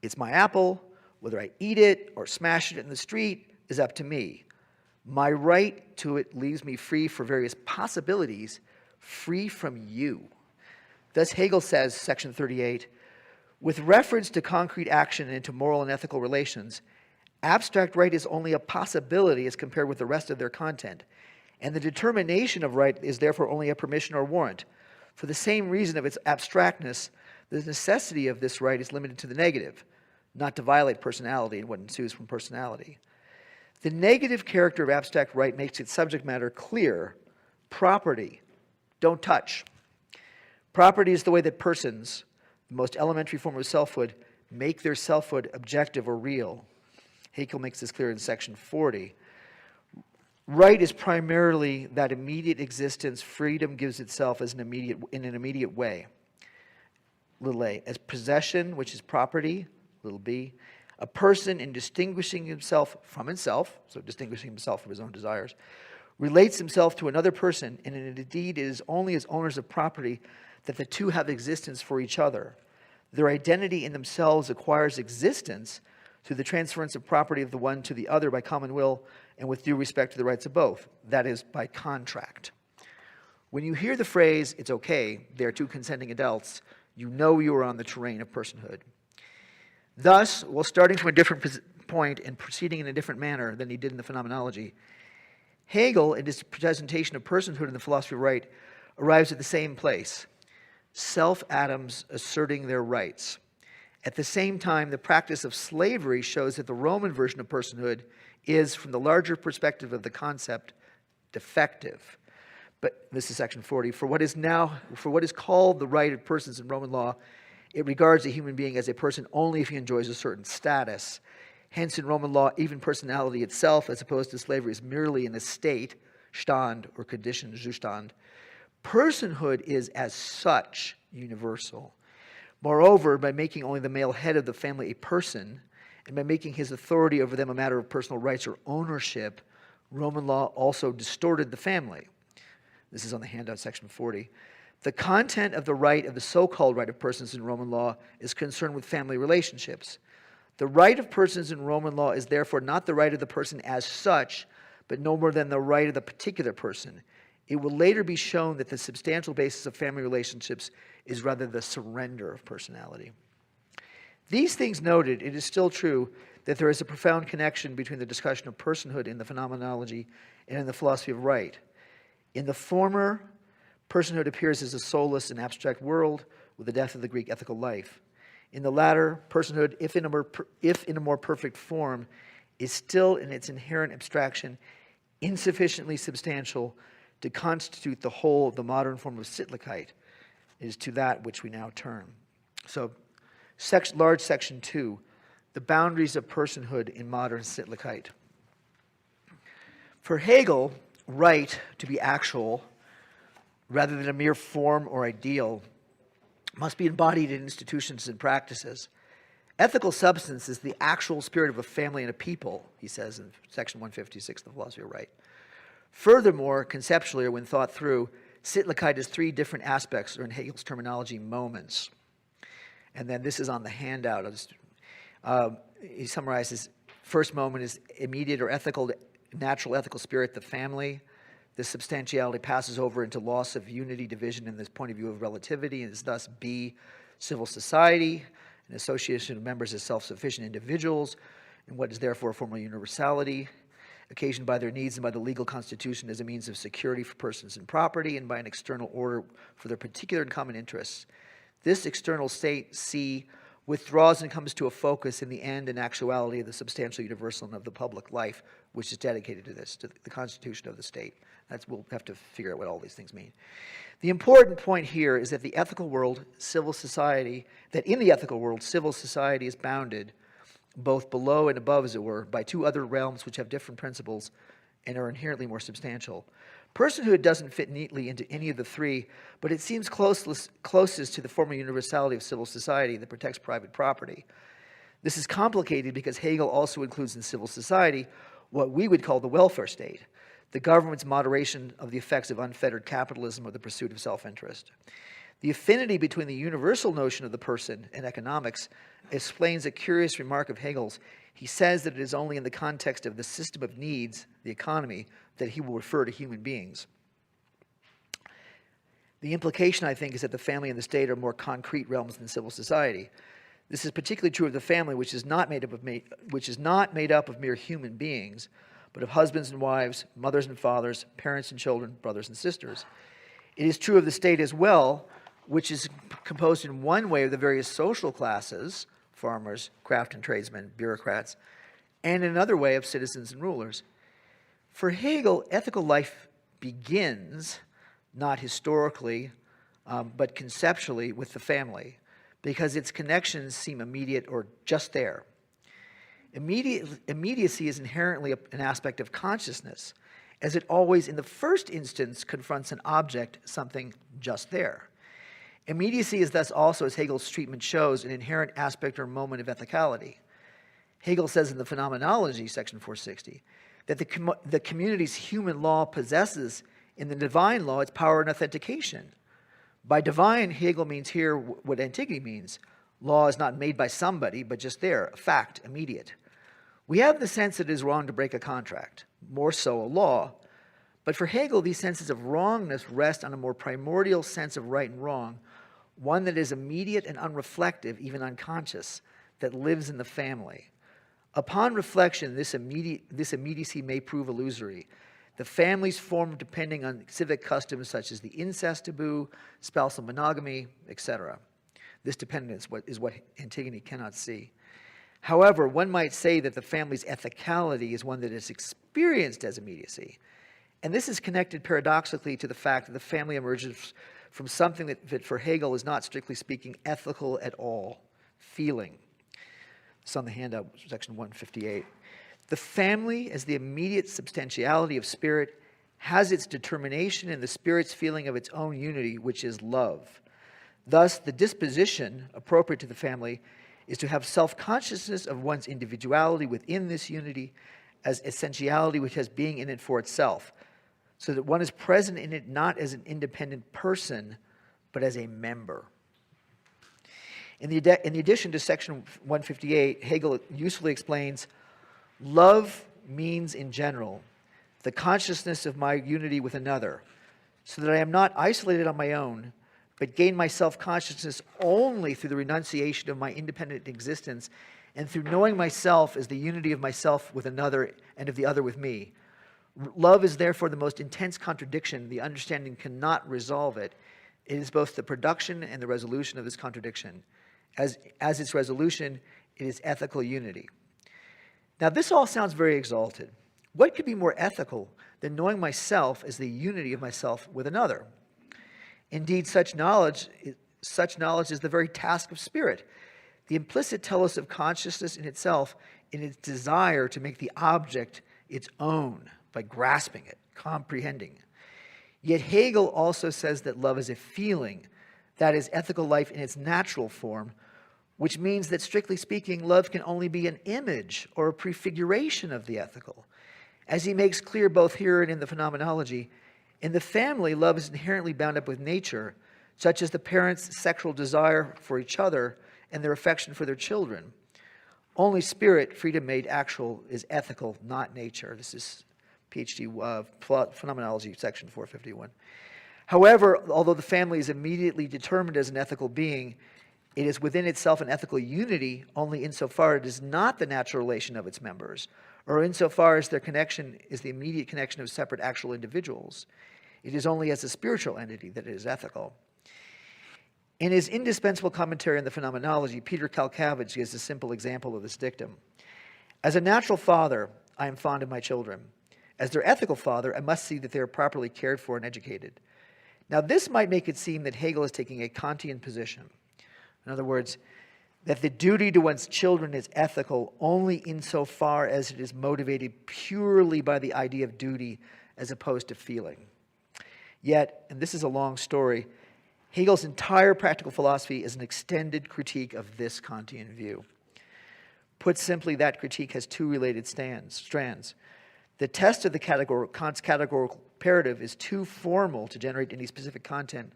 Speaker 1: It's my apple. Whether I eat it or smash it in the street is up to me. My right to it leaves me free for various possibilities, free from you. Thus Hegel says, section 38, with reference to concrete action and to moral and ethical relations, abstract right is only a possibility as compared with the rest of their content, and the determination of right is therefore only a permission or warrant. For the same reason of its abstractness, the necessity of this right is limited to the negative, not to violate personality and what ensues from personality. The negative character of abstract right makes its subject matter clear. Property, don't touch. Property is the way that persons, the most elementary form of selfhood, make their selfhood objective or real. Hegel makes this clear in section 40. Right is primarily that immediate existence freedom gives itself as in an immediate way. Little a, as possession, which is property, little b, a person in distinguishing himself from himself, so distinguishing himself from his own desires, relates himself to another person, and indeed it is only as owners of property that the two have existence for each other. Their identity in themselves acquires existence through the transference of property of the one to the other by common will and with due respect to the rights of both, that is, by contract. When you hear the phrase, it's okay, they are two consenting adults, you know you are on the terrain of personhood. Thus, while starting from a different point and proceeding in a different manner than he did in the phenomenology, Hegel, in his presentation of personhood in the philosophy of right, arrives at the same place, self-atoms asserting their rights. At the same time, the practice of slavery shows that the Roman version of personhood is, from the larger perspective of the concept, defective. But this is section 40. For what is called the right of persons in Roman law, it regards a human being as a person only if he enjoys a certain status. Hence, in Roman law, even personality itself, as opposed to slavery, is merely an estate, Stand, or condition, Zustand. Personhood is, as such, universal. Moreover, by making only the male head of the family a person, and by making his authority over them a matter of personal rights or ownership, Roman law also distorted the family. This is on the handout, section 40. The content of the right of the so-called right of persons in Roman law is concerned with family relationships. The right of persons in Roman law is therefore not the right of the person as such, but no more than the right of the particular person. It will later be shown that the substantial basis of family relationships is rather the surrender of personality. These things noted, it is still true that there is a profound connection between the discussion of personhood in the phenomenology and in the philosophy of right. In the former, personhood appears as a soulless and abstract world with the death of the Greek ethical life. In the latter, personhood, if in a more perfect form, is still in its inherent abstraction insufficiently substantial to constitute the whole of the modern form of Sittlichkeit. It is to that which we now turn. So, large section 2, the boundaries of personhood in modern Sittlichkeit. For Hegel, right, to be actual, rather than a mere form or ideal, must be embodied in institutions and practices. Ethical substance is the actual spirit of a family and a people, he says in section 156 of the Philosophy of Right. Furthermore, conceptually, or when thought through, Sittlichkeit has three different aspects, or in Hegel's terminology, moments. And then this is on the handout. He summarizes, first moment is immediate or ethical, natural ethical spirit, the family. This substantiality passes over into loss of unity, division in this point of view of relativity, and is thus B, civil society, an association of members as self-sufficient individuals, and what is therefore a form of universality, occasioned by their needs and by the legal constitution as a means of security for persons and property, and by an external order for their particular and common interests. This external state, C, withdraws and comes to a focus in the end and actuality of the substantial universal and of the public life, which is dedicated to this, to the constitution of the state. We'll have to figure out what all these things mean. The important point here is that in the ethical world, civil society is bounded, both below and above, as it were, by two other realms which have different principles and are inherently more substantial. Personhood doesn't fit neatly into any of the three, but it seems closest to the formal universality of civil society that protects private property. This is complicated because Hegel also includes in civil society what we would call the welfare state, the government's moderation of the effects of unfettered capitalism or the pursuit of self-interest. The affinity between the universal notion of the person and economics explains a curious remark of Hegel's. He says that it is only in the context of the system of needs, the economy, that he will refer to human beings. The implication, I think, is that the family and the state are more concrete realms than civil society. This is particularly true of the family, which is not made up of mere human beings, but of husbands and wives, mothers and fathers, parents and children, brothers and sisters. It is true of the state as well, which is composed in one way of the various social classes, farmers, craft and tradesmen, bureaucrats, and in another way of citizens and rulers. For Hegel, ethical life begins, not historically, but conceptually, with the family, because its connections seem immediate or just there. Immediacy is inherently an aspect of consciousness, as it always, in the first instance, confronts an object, something just there. Immediacy is thus also, as Hegel's treatment shows, an inherent aspect or moment of ethicality. Hegel says in the Phenomenology, section 460, that the community's human law possesses in the divine law its power and authentication. By divine, Hegel means here what Antigone means. Law is not made by somebody, but just there, a fact, immediate. We have the sense that it is wrong to break a contract, more so a law. But for Hegel, these senses of wrongness rest on a more primordial sense of right and wrong, one that is immediate and unreflective, even unconscious, that lives in the family. Upon reflection, this immediacy may prove illusory. The family's form depending on civic customs such as the incest taboo, spousal monogamy, etc. This dependence is what Antigone cannot see. However, one might say that the family's ethicality is one that is experienced as immediacy. And this is connected paradoxically to the fact that the family emerges from something that for Hegel is not, strictly speaking, ethical at all, feeling. It's on the handout, section 158. The family, as the immediate substantiality of spirit, has its determination in the spirit's feeling of its own unity, which is love. Thus, the disposition appropriate to the family is to have self-consciousness of one's individuality within this unity as essentiality which has being in it for itself, so that one is present in it not as an independent person, but as a member. In the addition to section 158, Hegel usefully explains, love means in general the consciousness of my unity with another, so that I am not isolated on my own, but gain my self-consciousness only through the renunciation of my independent existence and through knowing myself as the unity of myself with another and of the other with me. Love is therefore the most intense contradiction. The understanding cannot resolve it. It is both the production and the resolution of this contradiction. As its resolution, it is ethical unity. Now, this all sounds very exalted. What could be more ethical than knowing myself as the unity of myself with another? Indeed, such knowledge is the very task of spirit. The implicit telos of consciousness in itself, in its desire to make the object its own by grasping it, comprehending. Yet Hegel also says that love is a feeling, that is, ethical life in its natural form, which means that, strictly speaking, love can only be an image or a prefiguration of the ethical. As he makes clear both here and in the Phenomenology, in the family, love is inherently bound up with nature, such as the parents' sexual desire for each other and their affection for their children. Only spirit, freedom made actual, is ethical, not nature. This is PhD Phenomenology, section 451. However, although the family is immediately determined as an ethical being, it is within itself an ethical unity only insofar it is not the natural relation of its members, or insofar as their connection is the immediate connection of separate actual individuals. It is only as a spiritual entity that it is ethical. In his indispensable commentary on the Phenomenology, Peter Kalkavich gives a simple example of this dictum. As a natural father, I am fond of my children. As their ethical father, I must see that they are properly cared for and educated. Now, this might make it seem that Hegel is taking a Kantian position. In other words, that the duty to one's children is ethical only insofar as it is motivated purely by the idea of duty as opposed to feeling. Yet, and this is a long story, Hegel's entire practical philosophy is an extended critique of this Kantian view. Put simply, that critique has two related strands. The test of Kant's categorical imperative is too formal to generate any specific content,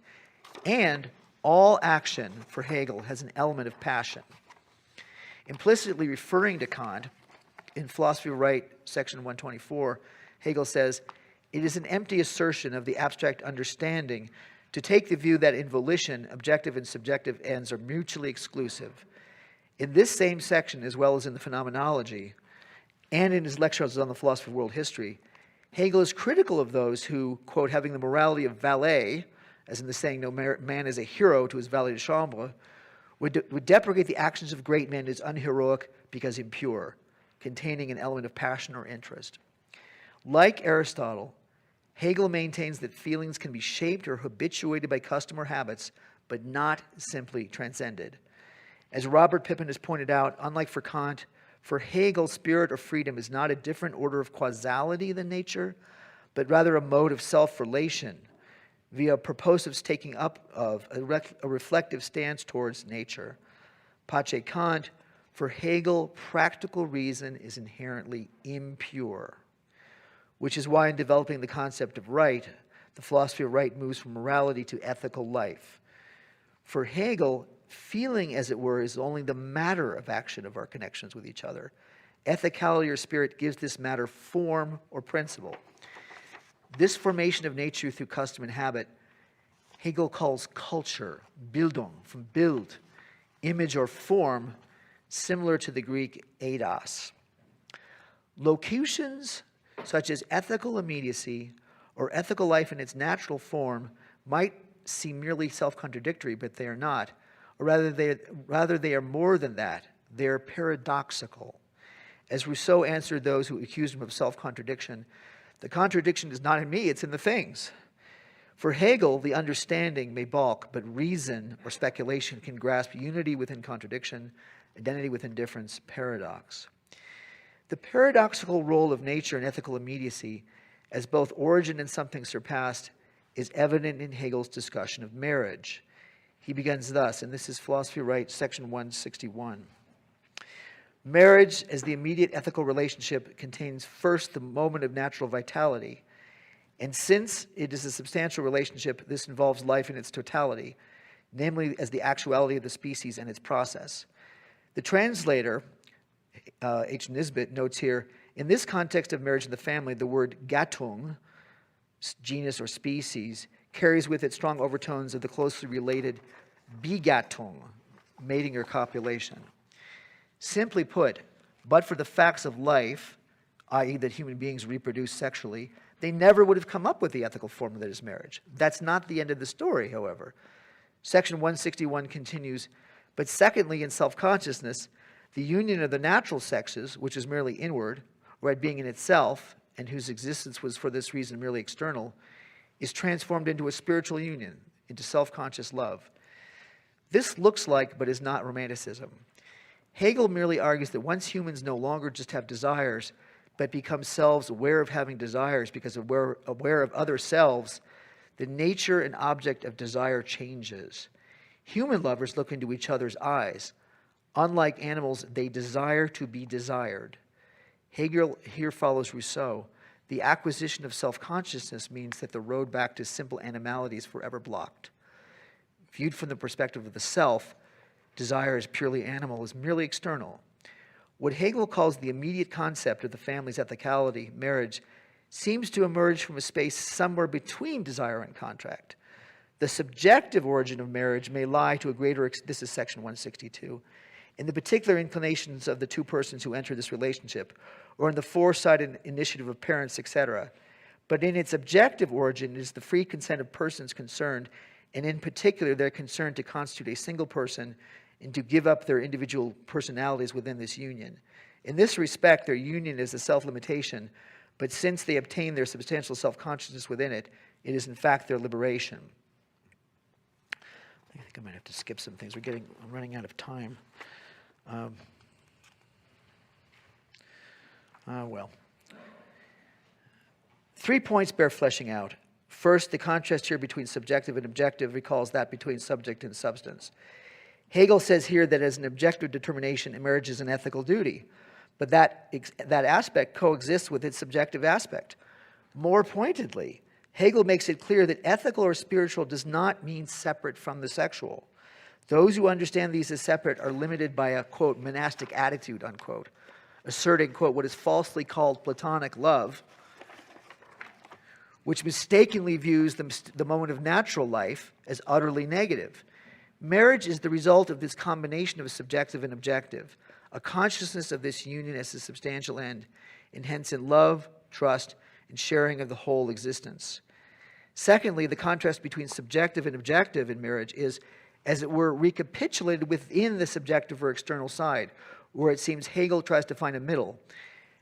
Speaker 1: and all action for Hegel has an element of passion. Implicitly referring to Kant, in Philosophy of Right, section 124, Hegel says, "It is an empty assertion of the abstract understanding to take the view that in volition, objective and subjective ends are mutually exclusive." In this same section, as well as in the Phenomenology, and in his lectures on the philosophy of world history, Hegel is critical of those who, quote, having the morality of valet, as in the saying, no man is a hero to his valet de chambre, would deprecate the actions of great men as unheroic because impure, containing an element of passion or interest. Like Aristotle, Hegel maintains that feelings can be shaped or habituated by custom or habits, but not simply transcended. As Robert Pippin has pointed out, unlike for Kant, for Hegel, spirit or freedom is not a different order of causality than nature, but rather a mode of self-relation, via proposives taking up of a reflective stance towards nature. Pace Kant, for Hegel, practical reason is inherently impure, which is why in developing the concept of right, the philosophy of right moves from morality to ethical life. For Hegel, feeling, as it were, is only the matter of action of our connections with each other. Ethicality or spirit gives this matter form or principle. This formation of nature through custom and habit, Hegel calls culture, Bildung, from bild, image or form, similar to the Greek eidos. Locutions such as ethical immediacy or ethical life in its natural form might seem merely self-contradictory, but they are not. Or rather they are more than that. They are paradoxical. As Rousseau answered those who accused him of self-contradiction, the contradiction is not in me, it's in the things. For Hegel, the understanding may balk, but reason or speculation can grasp unity within contradiction, identity within difference, paradox. The paradoxical role of nature in ethical immediacy, as both origin and something surpassed, is evident in Hegel's discussion of marriage. He begins thus, and this is Philosophy of Right, section 161. Marriage, as the immediate ethical relationship, contains first the moment of natural vitality. And since it is a substantial relationship, this involves life in its totality, namely as the actuality of the species and its process. The translator, H. Nisbet, notes here, in this context of marriage in the family, the word Gattung, genus or species, carries with it strong overtones of the closely related Begattung, mating or copulation. Simply put, but for the facts of life, i.e. that human beings reproduce sexually, they never would have come up with the ethical form that is marriage. That's not the end of the story, however. Section 161 continues, but secondly, in self-consciousness, the union of the natural sexes, which is merely inward, or at being in itself, and whose existence was for this reason merely external, is transformed into a spiritual union, into self-conscious love. This looks like, but is not romanticism. Hegel merely argues that once humans no longer just have desires, but become selves aware of having desires because aware of other selves, the nature and object of desire changes. Human lovers look into each other's eyes. Unlike animals, they desire to be desired. Hegel here follows Rousseau. The acquisition of self-consciousness means that the road back to simple animality is forever blocked. Viewed from the perspective of the self, desire is purely animal, is merely external. What Hegel calls the immediate concept of the family's ethicality, marriage, seems to emerge from a space somewhere between desire and contract. The subjective origin of marriage may lie to a greater, this is section 162, in the particular inclinations of the two persons who enter this relationship, or in the foresight and initiative of parents, etc. But in its objective origin, it is the free consent of persons concerned, and in particular, their concern to constitute a single person and to give up their individual personalities within this union. In this respect, their union is a self-limitation, but since they obtain their substantial self-consciousness within it, it is in fact their liberation. I think I might have to skip some things. I'm running out of time. Well. 3 points bear fleshing out. First, the contrast here between subjective and objective recalls that between subject and substance. Hegel says here that as an objective determination, marriage is an ethical duty, but that aspect coexists with its subjective aspect. More pointedly, Hegel makes it clear that ethical or spiritual does not mean separate from the sexual. Those who understand these as separate are limited by a, quote, monastic attitude, unquote, asserting, quote, what is falsely called platonic love, which mistakenly views the moment of natural life as utterly negative. Marriage is the result of this combination of subjective and objective, a consciousness of this union as a substantial end, and hence in love, trust, and sharing of the whole existence. Secondly, the contrast between subjective and objective in marriage is, as it were, recapitulated within the subjective or external side, where it seems Hegel tries to find a middle.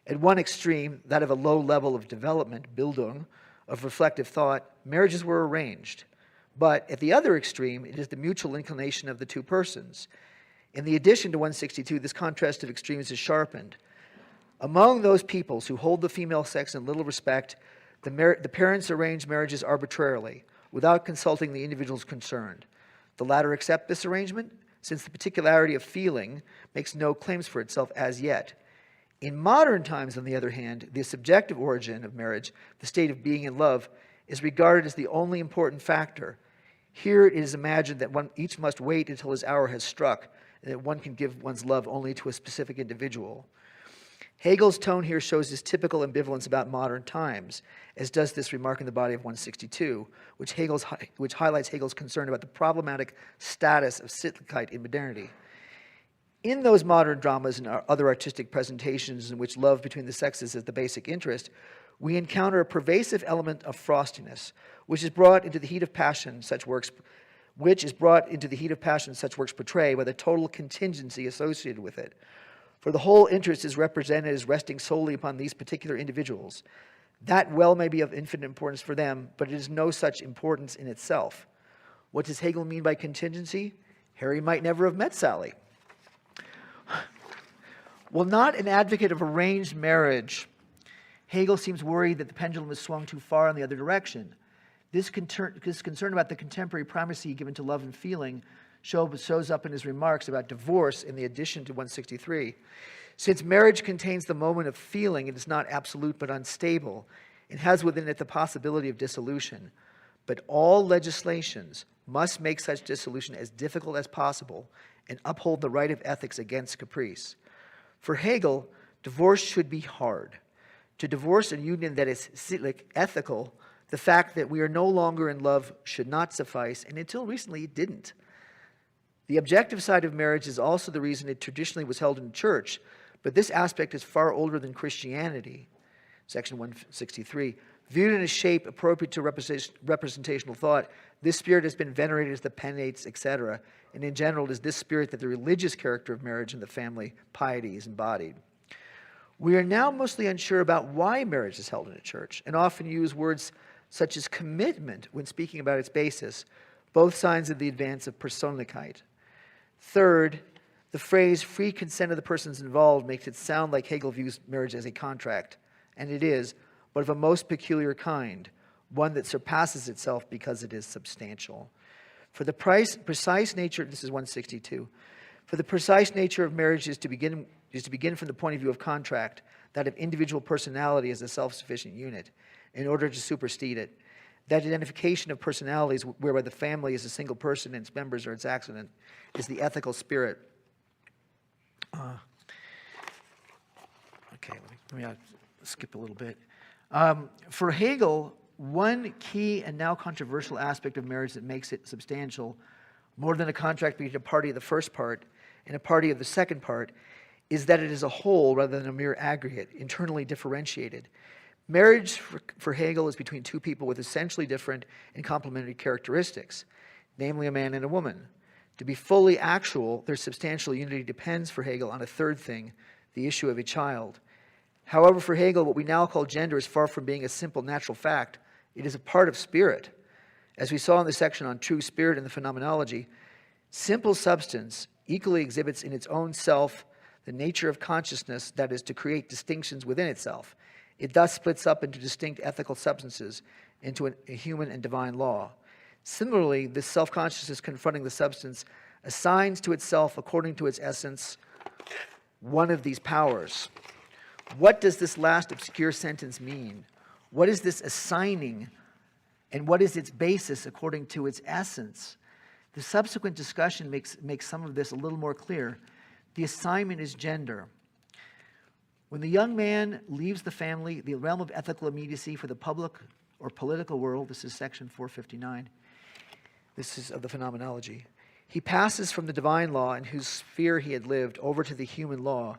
Speaker 1: At one extreme, that of a low level of development, Bildung, of reflective thought, marriages were arranged. But at the other extreme, it is the mutual inclination of the two persons. In the addition to 162, this contrast of extremes is sharpened. Among those peoples who hold the female sex in little respect, the parents arrange marriages arbitrarily, without consulting the individuals concerned. The latter accept this arrangement, since the particularity of feeling makes no claims for itself as yet. In modern times, on the other hand, the subjective origin of marriage, the state of being in love, is regarded as the only important factor. Here it is imagined that one each must wait until his hour has struck, and that one can give one's love only to a specific individual. Hegel's tone here shows his typical ambivalence about modern times, as does this remark in the body of 162, which highlights Hegel's concern about the problematic status of Sittlichkeit in modernity. In those modern dramas and other artistic presentations in which love between the sexes is the basic interest, we encounter a pervasive element of frostiness, which is brought into the heat of passion such works portray by the total contingency associated with it. For the whole interest is represented as resting solely upon these particular individuals. That well may be of infinite importance for them, but it is no such importance in itself. What does Hegel mean by contingency? Harry might never have met Sally. While not an advocate of arranged marriage, Hegel seems worried that the pendulum has swung too far in the other direction. This concern about the contemporary primacy given to love and feeling shows up in his remarks about divorce in the addition to 163. Since marriage contains the moment of feeling, it is not absolute but unstable, and has within it the possibility of dissolution. But all legislations must make such dissolution as difficult as possible and uphold the right of ethics against caprice. For Hegel, divorce should be hard. To divorce a union that is sittlich, ethical, The fact that we are no longer in love should not suffice, and until recently it didn't. The objective side of marriage is also the reason it traditionally was held in the church, but this aspect is far older than Christianity. Section 163. Viewed in a shape appropriate to representational thought, this spirit has been venerated as the penates, etc., and in general it is this spirit that the religious character of marriage and the family piety is embodied. We are now mostly unsure about why marriage is held in a church, and often use words such as commitment when speaking about its basis, both signs of the advance of Persönlichkeit. Third, the phrase free consent of the persons involved makes it sound like Hegel views marriage as a contract, and it is, but of a most peculiar kind, one that surpasses itself because it is substantial. For the precise nature, this is 162, for the precise nature of marriage is to begin from the point of view of contract, that of individual personality as a self-sufficient unit, in order to supersede it. That identification of personalities whereby the family is a single person and its members are its accident is the ethical spirit. Okay, let me skip a little bit. For Hegel, one key and now controversial aspect of marriage that makes it substantial, more than a contract between a party of the first part and a party of the second part, is that it is a whole rather than a mere aggregate, internally differentiated. Marriage for Hegel is between two people with essentially different and complementary characteristics, namely a man and a woman. To be fully actual, their substantial unity depends for Hegel on a third thing, the issue of a child. However, for Hegel, what we now call gender is far from being a simple natural fact. It is a part of spirit. As we saw in the section on true spirit and the phenomenology, simple substance equally exhibits in its own self the nature of consciousness, that is, to create distinctions within itself. It thus splits up into distinct ethical substances, into a human and divine law. Similarly, this self-consciousness confronting the substance assigns to itself, according to its essence, one of these powers. What does this last obscure sentence mean? What is this assigning, and what is its basis according to its essence? The subsequent discussion makes some of this a little more clear. The assignment is gender. When the young man leaves the family, the realm of ethical immediacy for the public or political world, this is section 459, this is of the phenomenology, he passes from the divine law in whose sphere he had lived over to the human law,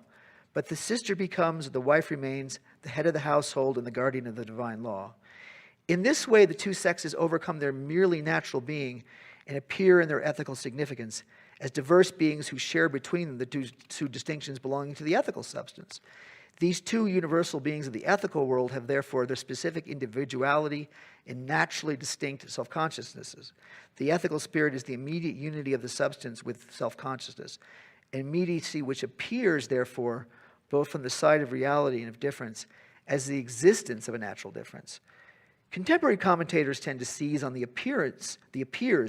Speaker 1: but the sister becomes, the wife remains, the head of the household and the guardian of the divine law. In this way, the two sexes overcome their merely natural being and appear in their ethical significance as diverse beings who share between them the two distinctions belonging to the ethical substance. These two universal beings of the ethical world have therefore their specific individuality and naturally distinct self-consciousnesses. The ethical spirit is the immediate unity of the substance with self-consciousness, an immediacy which appears, therefore, both from the side of reality and of difference, as the existence of a natural difference. Contemporary commentators tend to seize on the appears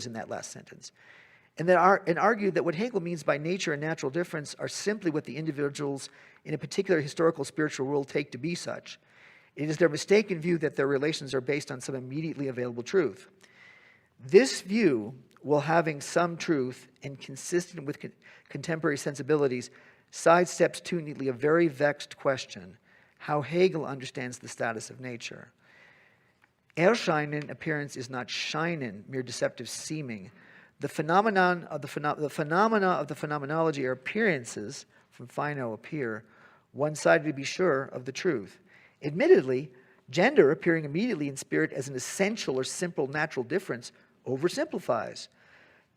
Speaker 1: in that last sentence, and argue that what Hegel means by nature and natural difference are simply what the individuals in a particular historical spiritual world take to be such. It is their mistaken view that their relations are based on some immediately available truth. This view, while having some truth and consistent with contemporary sensibilities, sidesteps too neatly a very vexed question, how Hegel understands the status of nature. Erscheinen, appearance, is not scheinen, mere deceptive seeming. The phenomena of the phenomenology are appearances, from phino, appear, one-sided to be sure of the truth. Admittedly, gender, appearing immediately in spirit as an essential or simple natural difference, oversimplifies.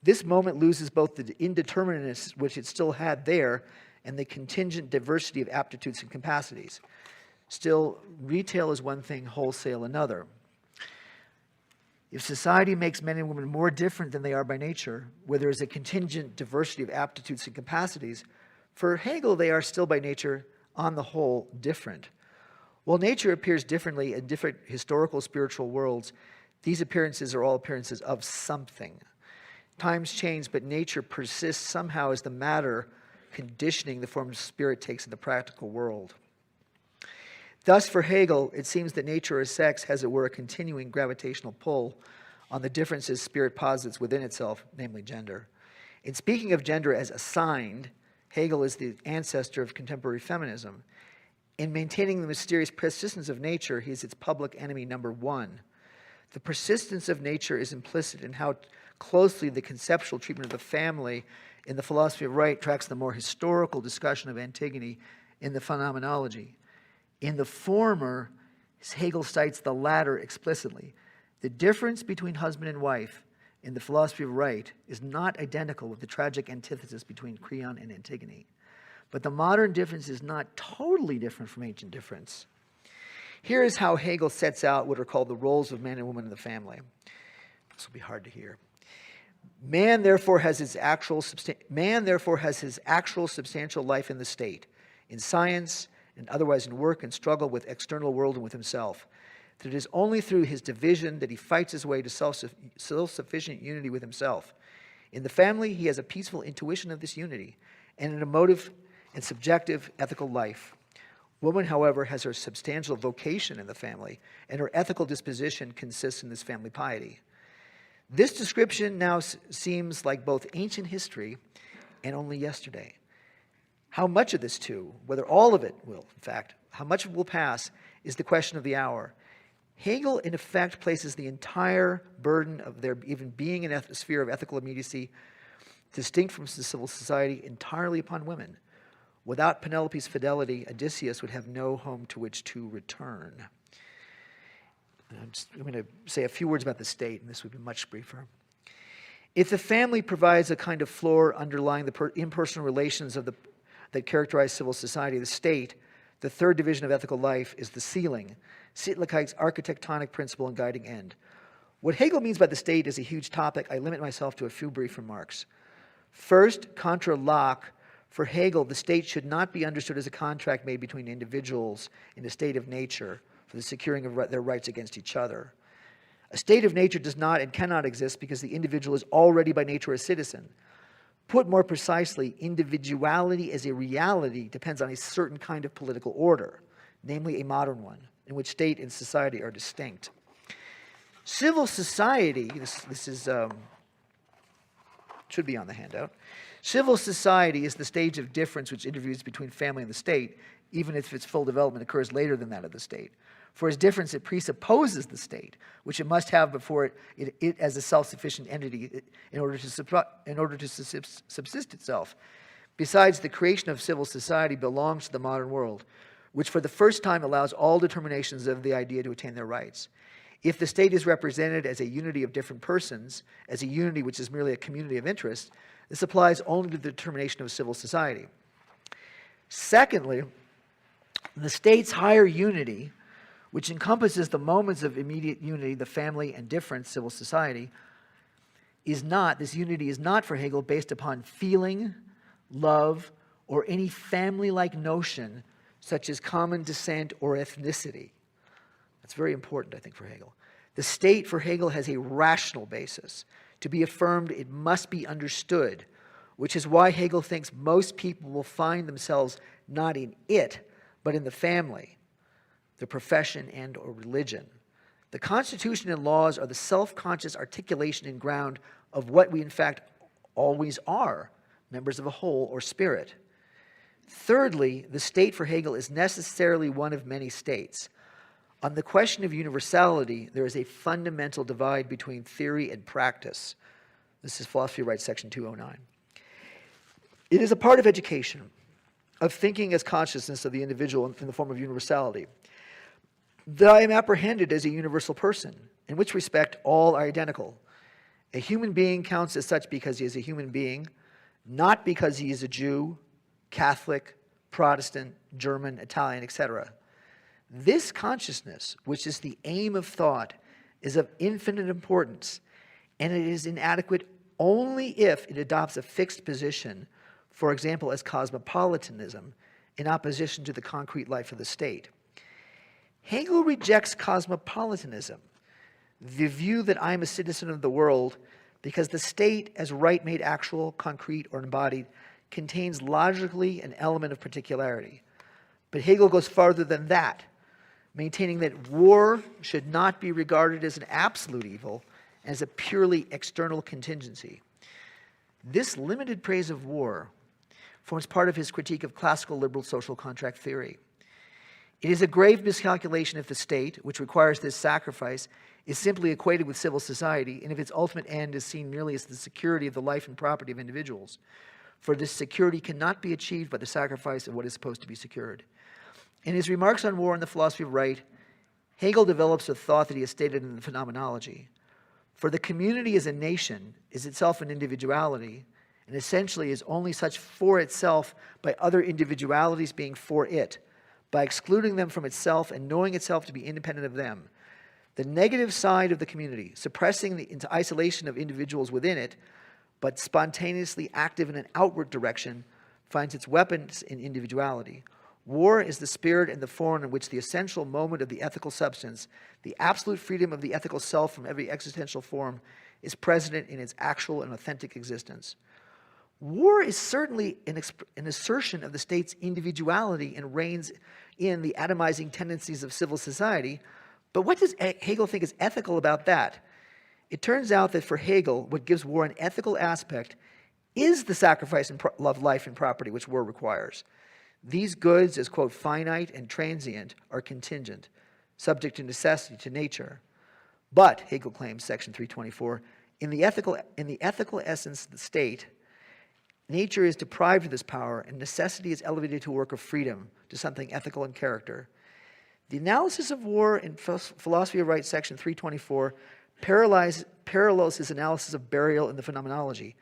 Speaker 1: This moment loses both the indeterminateness which it still had there and the contingent diversity of aptitudes and capacities. Still, retail is one thing, wholesale another. If society makes men and women more different than they are by nature, where there is a contingent diversity of aptitudes and capacities, for Hegel they are still by nature, on the whole, different. While nature appears differently in different historical spiritual worlds, these appearances are all appearances of something. Times change, but nature persists somehow as the matter conditioning the form of spirit takes in the practical world. Thus, for Hegel, it seems that nature or sex has, as it were, a continuing gravitational pull on the differences spirit posits within itself, namely gender. In speaking of gender as assigned, Hegel is the ancestor of contemporary feminism. In maintaining the mysterious persistence of nature, he is its public enemy number one. The persistence of nature is implicit in how closely the conceptual treatment of the family in the philosophy of right tracks the more historical discussion of Antigone in the phenomenology. In the former, Hegel cites the latter explicitly. The difference between husband and wife in the philosophy of right is not identical with the tragic antithesis between Creon and Antigone. But the modern difference is not totally different from ancient difference. Here is how Hegel sets out what are called the roles of man and woman in the family. This will be hard to hear. Man therefore has his actual substantial life in the state, in science, and otherwise in work and struggle with external world and with himself. That it is only through his division that he fights his way to self-sufficient unity with himself. In the family, he has a peaceful intuition of this unity and an emotive and subjective ethical life. Woman, however, has her substantial vocation in the family, and her ethical disposition consists in this family piety. This description now seems like both ancient history and only yesterday. How much of this too, whether all of it will, in fact, how much of it will pass, is the question of the hour. Hegel, in effect, places the entire burden of there even being a sphere of ethical immediacy distinct from the civil society entirely upon women. Without Penelope's fidelity, Odysseus would have no home to which to return. I'm going to say a few words about the state, and this would be much briefer. If the family provides a kind of floor underlying the impersonal relations that characterize civil society, the state, the third division of ethical life, is the ceiling, Sittlichkeit's architectonic principle and guiding end. What Hegel means by the state is a huge topic. I limit myself to a few brief remarks. First, contra Locke, for Hegel, the state should not be understood as a contract made between individuals in a state of nature for the securing of their rights against each other. A state of nature does not and cannot exist because the individual is already by nature a citizen. Put more precisely, individuality as a reality depends on a certain kind of political order, namely a modern one, in which state and society are distinct. Civil society, this is should be on the handout. Civil society is the stage of difference which intervenes between family and the state, even if its full development occurs later than that of the state. For as difference, it presupposes the state, which it must have before it as a self-sufficient entity in order to subsist itself. Besides, the creation of civil society belongs to the modern world, which for the first time allows all determinations of the idea to attain their rights. If the state is represented as a unity of different persons, as a unity which is merely a community of interest, this applies only to the determination of civil society. Secondly, the state's higher unity, which encompasses the moments of immediate unity, the family and different civil society, this unity is not for Hegel based upon feeling, love, or any family-like notion such as common descent or ethnicity. That's very important, I think, for Hegel. The state for Hegel has a rational basis. To be affirmed, it must be understood, which is why Hegel thinks most people will find themselves not in it, but in the family, the profession and or religion. The Constitution and laws are the self-conscious articulation and ground of what we in fact always are, members of a whole or spirit. Thirdly, the state for Hegel is necessarily one of many states. On the question of universality, there is a fundamental divide between theory and practice. This is Philosophy of Right, section 209. It is a part of education, of thinking as consciousness of the individual in the form of universality, that I am apprehended as a universal person, in which respect all are identical. A human being counts as such because he is a human being, not because he is a Jew, Catholic, Protestant, German, Italian, etc. This consciousness, which is the aim of thought, is of infinite importance, and it is inadequate only if it adopts a fixed position, for example, as cosmopolitanism, in opposition to the concrete life of the state. Hegel rejects cosmopolitanism, the view that I am a citizen of the world, because the state, as right made actual, concrete, or embodied, contains logically an element of particularity. But Hegel goes farther than that, maintaining that war should not be regarded as an absolute evil, as a purely external contingency. This limited praise of war forms part of his critique of classical liberal social contract theory. It is a grave miscalculation if the state, which requires this sacrifice, is simply equated with civil society, and if its ultimate end is seen merely as the security of the life and property of individuals. For this security cannot be achieved by the sacrifice of what is supposed to be secured. In his remarks on war and the philosophy of right, Hegel develops a thought that he has stated in the Phenomenology. For the community as a nation is itself an individuality, and essentially is only such for itself by other individualities being for it, by excluding them from itself and knowing itself to be independent of them. The negative side of the community, suppressing into isolation of individuals within it, but spontaneously active in an outward direction, finds its weapons in individuality. War is the spirit and the form in which the essential moment of the ethical substance, the absolute freedom of the ethical self from every existential form, is present in its actual and authentic existence. War is certainly an assertion of the state's individuality and reigns in the atomizing tendencies of civil society. But what does Hegel think is ethical about that? It turns out that for Hegel, what gives war an ethical aspect is the sacrifice of life and property which war requires. These goods, as, quote, finite and transient, are contingent, subject to necessity, to nature. But, Hegel claims, section 324, in the ethical essence of the state, nature is deprived of this power, and necessity is elevated to a work of freedom, to something ethical in character. The analysis of war in Philosophy of Right, section 324, parallels his analysis of burial in the Phenomenology,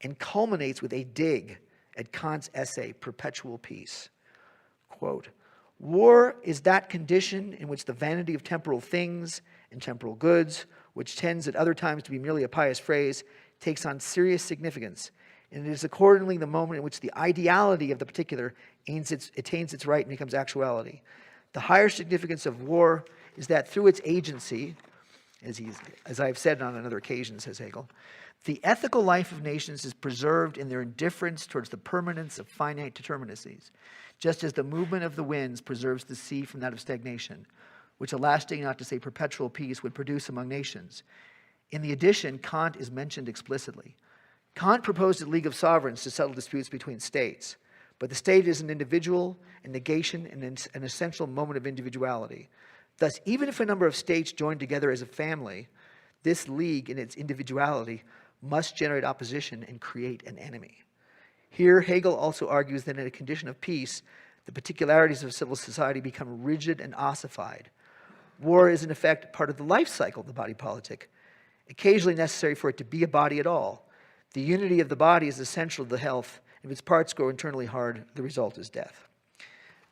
Speaker 1: and culminates with a dig at Kant's essay, Perpetual Peace. Quote, war is that condition in which the vanity of temporal things and temporal goods, which tends at other times to be merely a pious phrase, takes on serious significance, and it is accordingly the moment in which the ideality of the particular attains its right and becomes actuality. The higher significance of war is that through its agency, as I have said on another occasion, says Hegel, the ethical life of nations is preserved in their indifference towards the permanence of finite determinacies, just as the movement of the winds preserves the sea from that of stagnation, which a lasting, not to say perpetual peace would produce among nations. In the addition, Kant is mentioned explicitly. Kant proposed a league of sovereigns to settle disputes between states, but the state is an individual, a negation, and an essential moment of individuality. Thus, even if a number of states join together as a family, this league in its individuality must generate opposition and create an enemy. Here, Hegel also argues that in a condition of peace, the particularities of civil society become rigid and ossified. War is, in effect, part of the life cycle of the body politic, occasionally necessary for it to be a body at all. The unity of the body is essential to the health. If its parts grow internally hard, the result is death.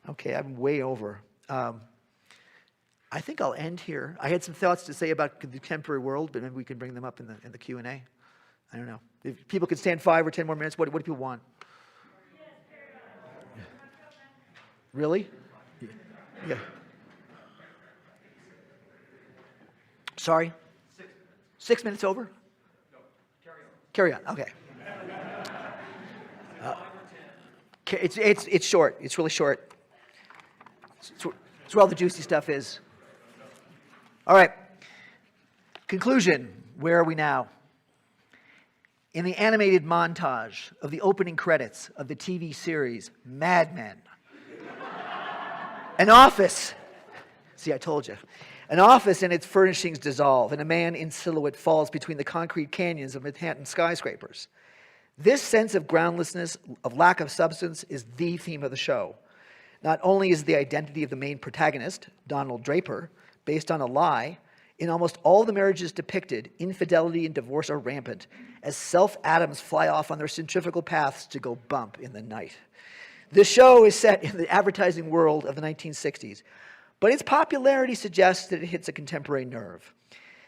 Speaker 1: Okay, I'm way over. I think I'll end here. I had some thoughts to say about the contemporary world, but maybe we can bring them up in the Q&A. I don't know. If people could stand 5 or 10 more minutes, what do people want? Really? Yeah. Sorry? 6 minutes over? No, carry on. Okay. It's short. It's really short. It's where all the juicy stuff is. All right. Conclusion. Where are we now? In the animated montage of the opening credits of the TV series Mad Men, an office, see, I told you, an office and its furnishings dissolve, and a man in silhouette falls between the concrete canyons of Manhattan skyscrapers. This sense of groundlessness, of lack of substance, is the theme of the show. Not only is the identity of the main protagonist, Donald Draper, based on a lie, in almost all the marriages depicted, infidelity and divorce are rampant, as self-atoms fly off on their centrifugal paths to go bump in the night. The show is set in the advertising world of the 1960s, but its popularity suggests that it hits a contemporary nerve.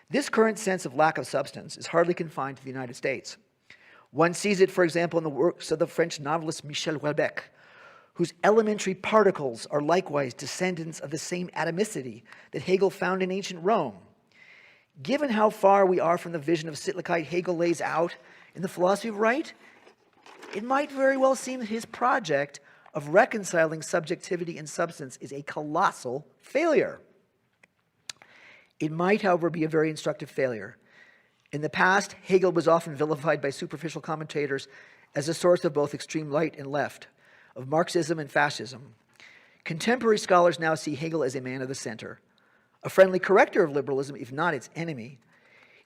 Speaker 1: This current sense of lack of substance is hardly confined to the United States. One sees it, for example, in the works of the French novelist Michel Houellebecq, whose elementary particles are likewise descendants of the same atomicity that Hegel found in ancient Rome. Given how far we are from the vision of Sittlichkeit Hegel lays out in the Philosophy of Right, it might very well seem that his project of reconciling subjectivity and substance is a colossal failure. It might, however, be a very instructive failure. In the past, Hegel was often vilified by superficial commentators as a source of both extreme right and left, of Marxism and fascism. Contemporary scholars now see Hegel as a man of the center, a friendly corrector of liberalism, if not its enemy.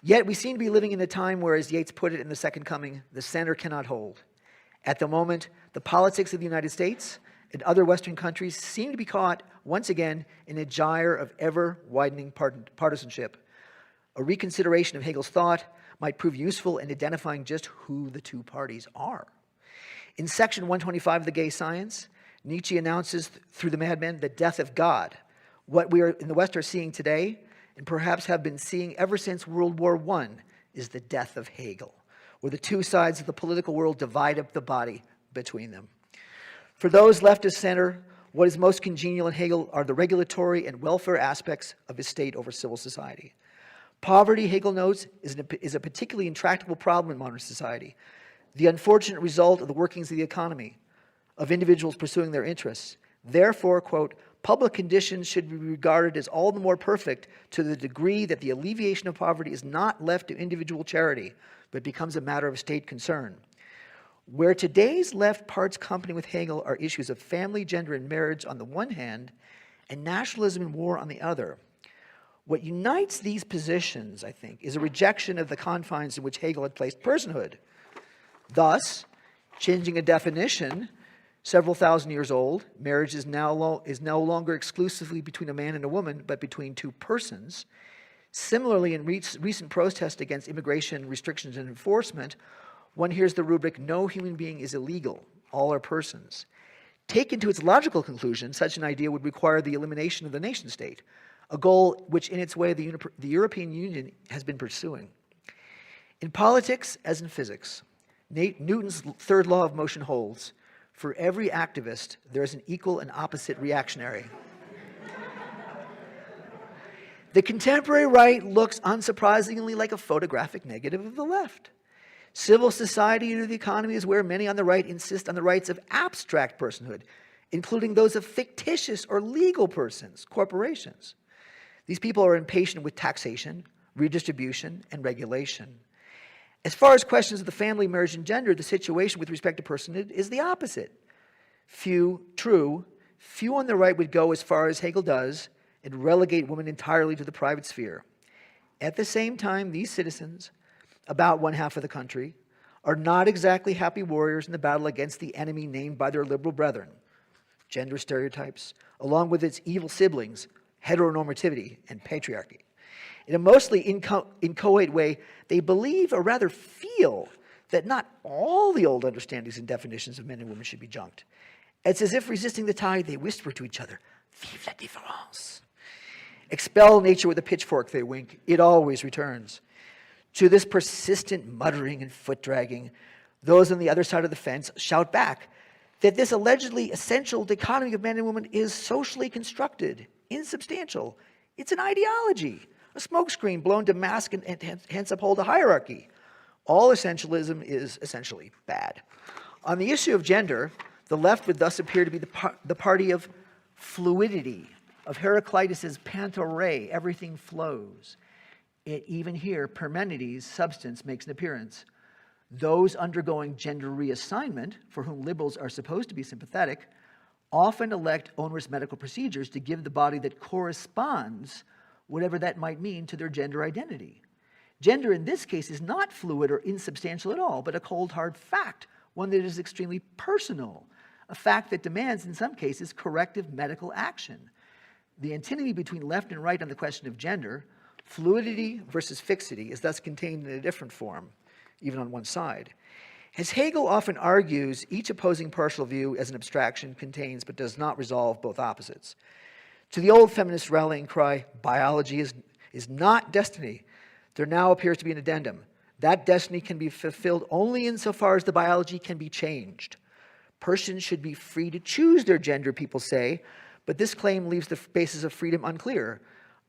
Speaker 1: Yet we seem to be living in a time where, as Yeats put it in The Second Coming, the center cannot hold. At the moment, the politics of the United States and other Western countries seem to be caught, once again, in a gyre of ever-widening partisanship. A reconsideration of Hegel's thought might prove useful in identifying just who the two parties are. In section 125 of The Gay Science, Nietzsche announces through the madmen the death of God. What we are in the West are seeing today, and perhaps have been seeing ever since World War I, is the death of Hegel, where the two sides of the political world divide up the body between them. For those left of center, what is most congenial in Hegel are the regulatory and welfare aspects of his state over civil society. Poverty, Hegel notes, is a particularly intractable problem in modern society, the unfortunate result of the workings of the economy, of individuals pursuing their interests. Therefore, quote, public conditions should be regarded as all the more perfect to the degree that the alleviation of poverty is not left to individual charity, but becomes a matter of state concern. Where today's left parts company with Hegel are issues of family, gender, and marriage on the one hand, and nationalism and war on the other. What unites these positions, I think, is a rejection of the confines in which Hegel had placed personhood. Thus, changing a definition several thousand years old, marriage is no longer exclusively between a man and a woman, but between two persons. Similarly, in recent protests against immigration restrictions and enforcement, one hears the rubric, no human being is illegal, all are persons. Taken to its logical conclusion, such an idea would require the elimination of the nation state, a goal which in its way the European Union has been pursuing. In politics, as in physics, Newton's third law of motion holds. For every activist, there is an equal and opposite reactionary. The contemporary right looks unsurprisingly like a photographic negative of the left. Civil society and the economy is where many on the right insist on the rights of abstract personhood, including those of fictitious or legal persons, corporations. These people are impatient with taxation, redistribution, and regulation. As far as questions of the family, marriage, and gender, the situation with respect to personhood is the opposite. Few on the right would go as far as Hegel does and relegate women entirely to the private sphere. At the same time, these citizens, about one half of the country, are not exactly happy warriors in the battle against the enemy named by their liberal brethren, gender stereotypes, along with its evil siblings, heteronormativity and patriarchy. In a mostly inchoate way, they believe, or rather feel, that not all the old understandings and definitions of men and women should be junked. It's as if resisting the tide, they whisper to each other, vive la différence. Expel nature with a pitchfork, they wink. It always returns. To this persistent muttering and foot-dragging, those on the other side of the fence shout back that this allegedly essential dichotomy of men and women is socially constructed, insubstantial. It's an ideology, a smokescreen blown to mask and hence uphold a hierarchy. All essentialism is essentially bad. On the issue of gender, the left would thus appear to be the party of fluidity, of Heraclitus's pantarei, everything flows. Even here, Parmenides' substance makes an appearance. Those undergoing gender reassignment, for whom liberals are supposed to be sympathetic, often elect onerous medical procedures to give the body that corresponds, whatever that might mean, to their gender identity. Gender in this case is not fluid or insubstantial at all, but a cold, hard fact, one that is extremely personal, a fact that demands, in some cases, corrective medical action. The antinomy between left and right on the question of gender, fluidity versus fixity, is thus contained in a different form, even on one side. As Hegel often argues, each opposing partial view as an abstraction contains but does not resolve both opposites. To the old feminist rallying cry, biology is not destiny, there now appears to be an addendum. That destiny can be fulfilled only insofar as the biology can be changed. Persons should be free to choose their gender, people say, but this claim leaves the basis of freedom unclear.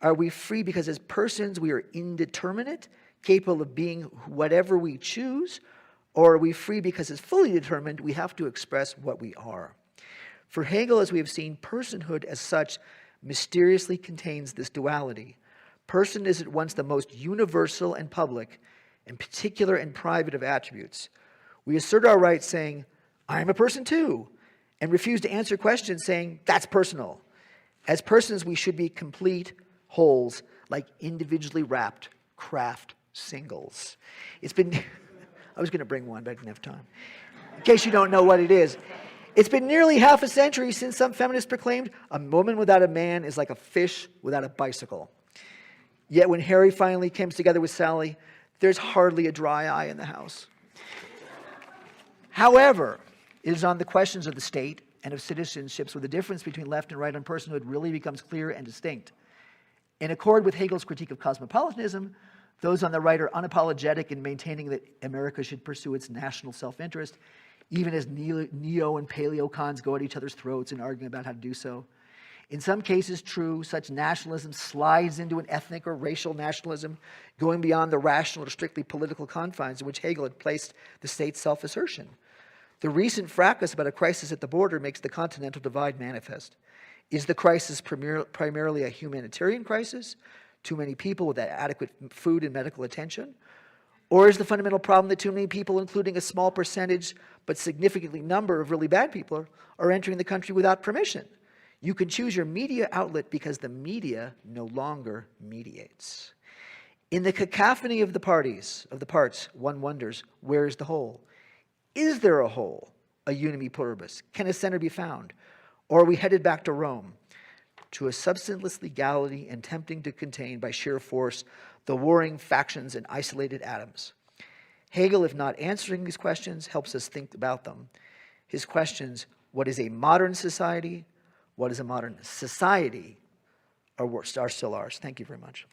Speaker 1: Are we free because as persons we are indeterminate, capable of being whatever we choose, or are we free because as fully determined we have to express what we are? For Hegel, as we have seen, personhood as such mysteriously contains this duality. Person is at once the most universal and public, and particular and private of attributes. We assert our rights saying, I am a person too, and refuse to answer questions saying, that's personal. As persons, we should be complete wholes, like individually wrapped craft singles. It's been, I was going to bring one, but I didn't have time. In case you don't know what it is. It's been nearly half a century since some feminists proclaimed a woman without a man is like a fish without a bicycle. Yet when Harry finally comes together with Sally, there's hardly a dry eye in the house. However, it is on the questions of the state and of citizenships where the difference between left and right on personhood really becomes clear and distinct. In accord with Hegel's critique of cosmopolitanism, those on the right are unapologetic in maintaining that America should pursue its national self-interest, even as neo and paleo-cons go at each other's throats and argue about how to do so. In some cases, true, such nationalism slides into an ethnic or racial nationalism, going beyond the rational or strictly political confines in which Hegel had placed the state's self-assertion. The recent fracas about a crisis at the border makes the continental divide manifest. Is the crisis primarily a humanitarian crisis, too many people without adequate food and medical attention? Or is the fundamental problem that too many people, including a small percentage but significantly number of really bad people, are entering the country without permission? You can choose your media outlet because the media no longer mediates. In the cacophony of the parts, one wonders, where is the whole? Is there a whole, a unum pluribus? Can a center be found? Or are we headed back to Rome, to a substanceless legality and tempting to contain by sheer force the warring factions and isolated atoms? Hegel, if not answering these questions, helps us think about them. His questions, what is a modern society? What is a modern society? Are still ours. Thank you very much.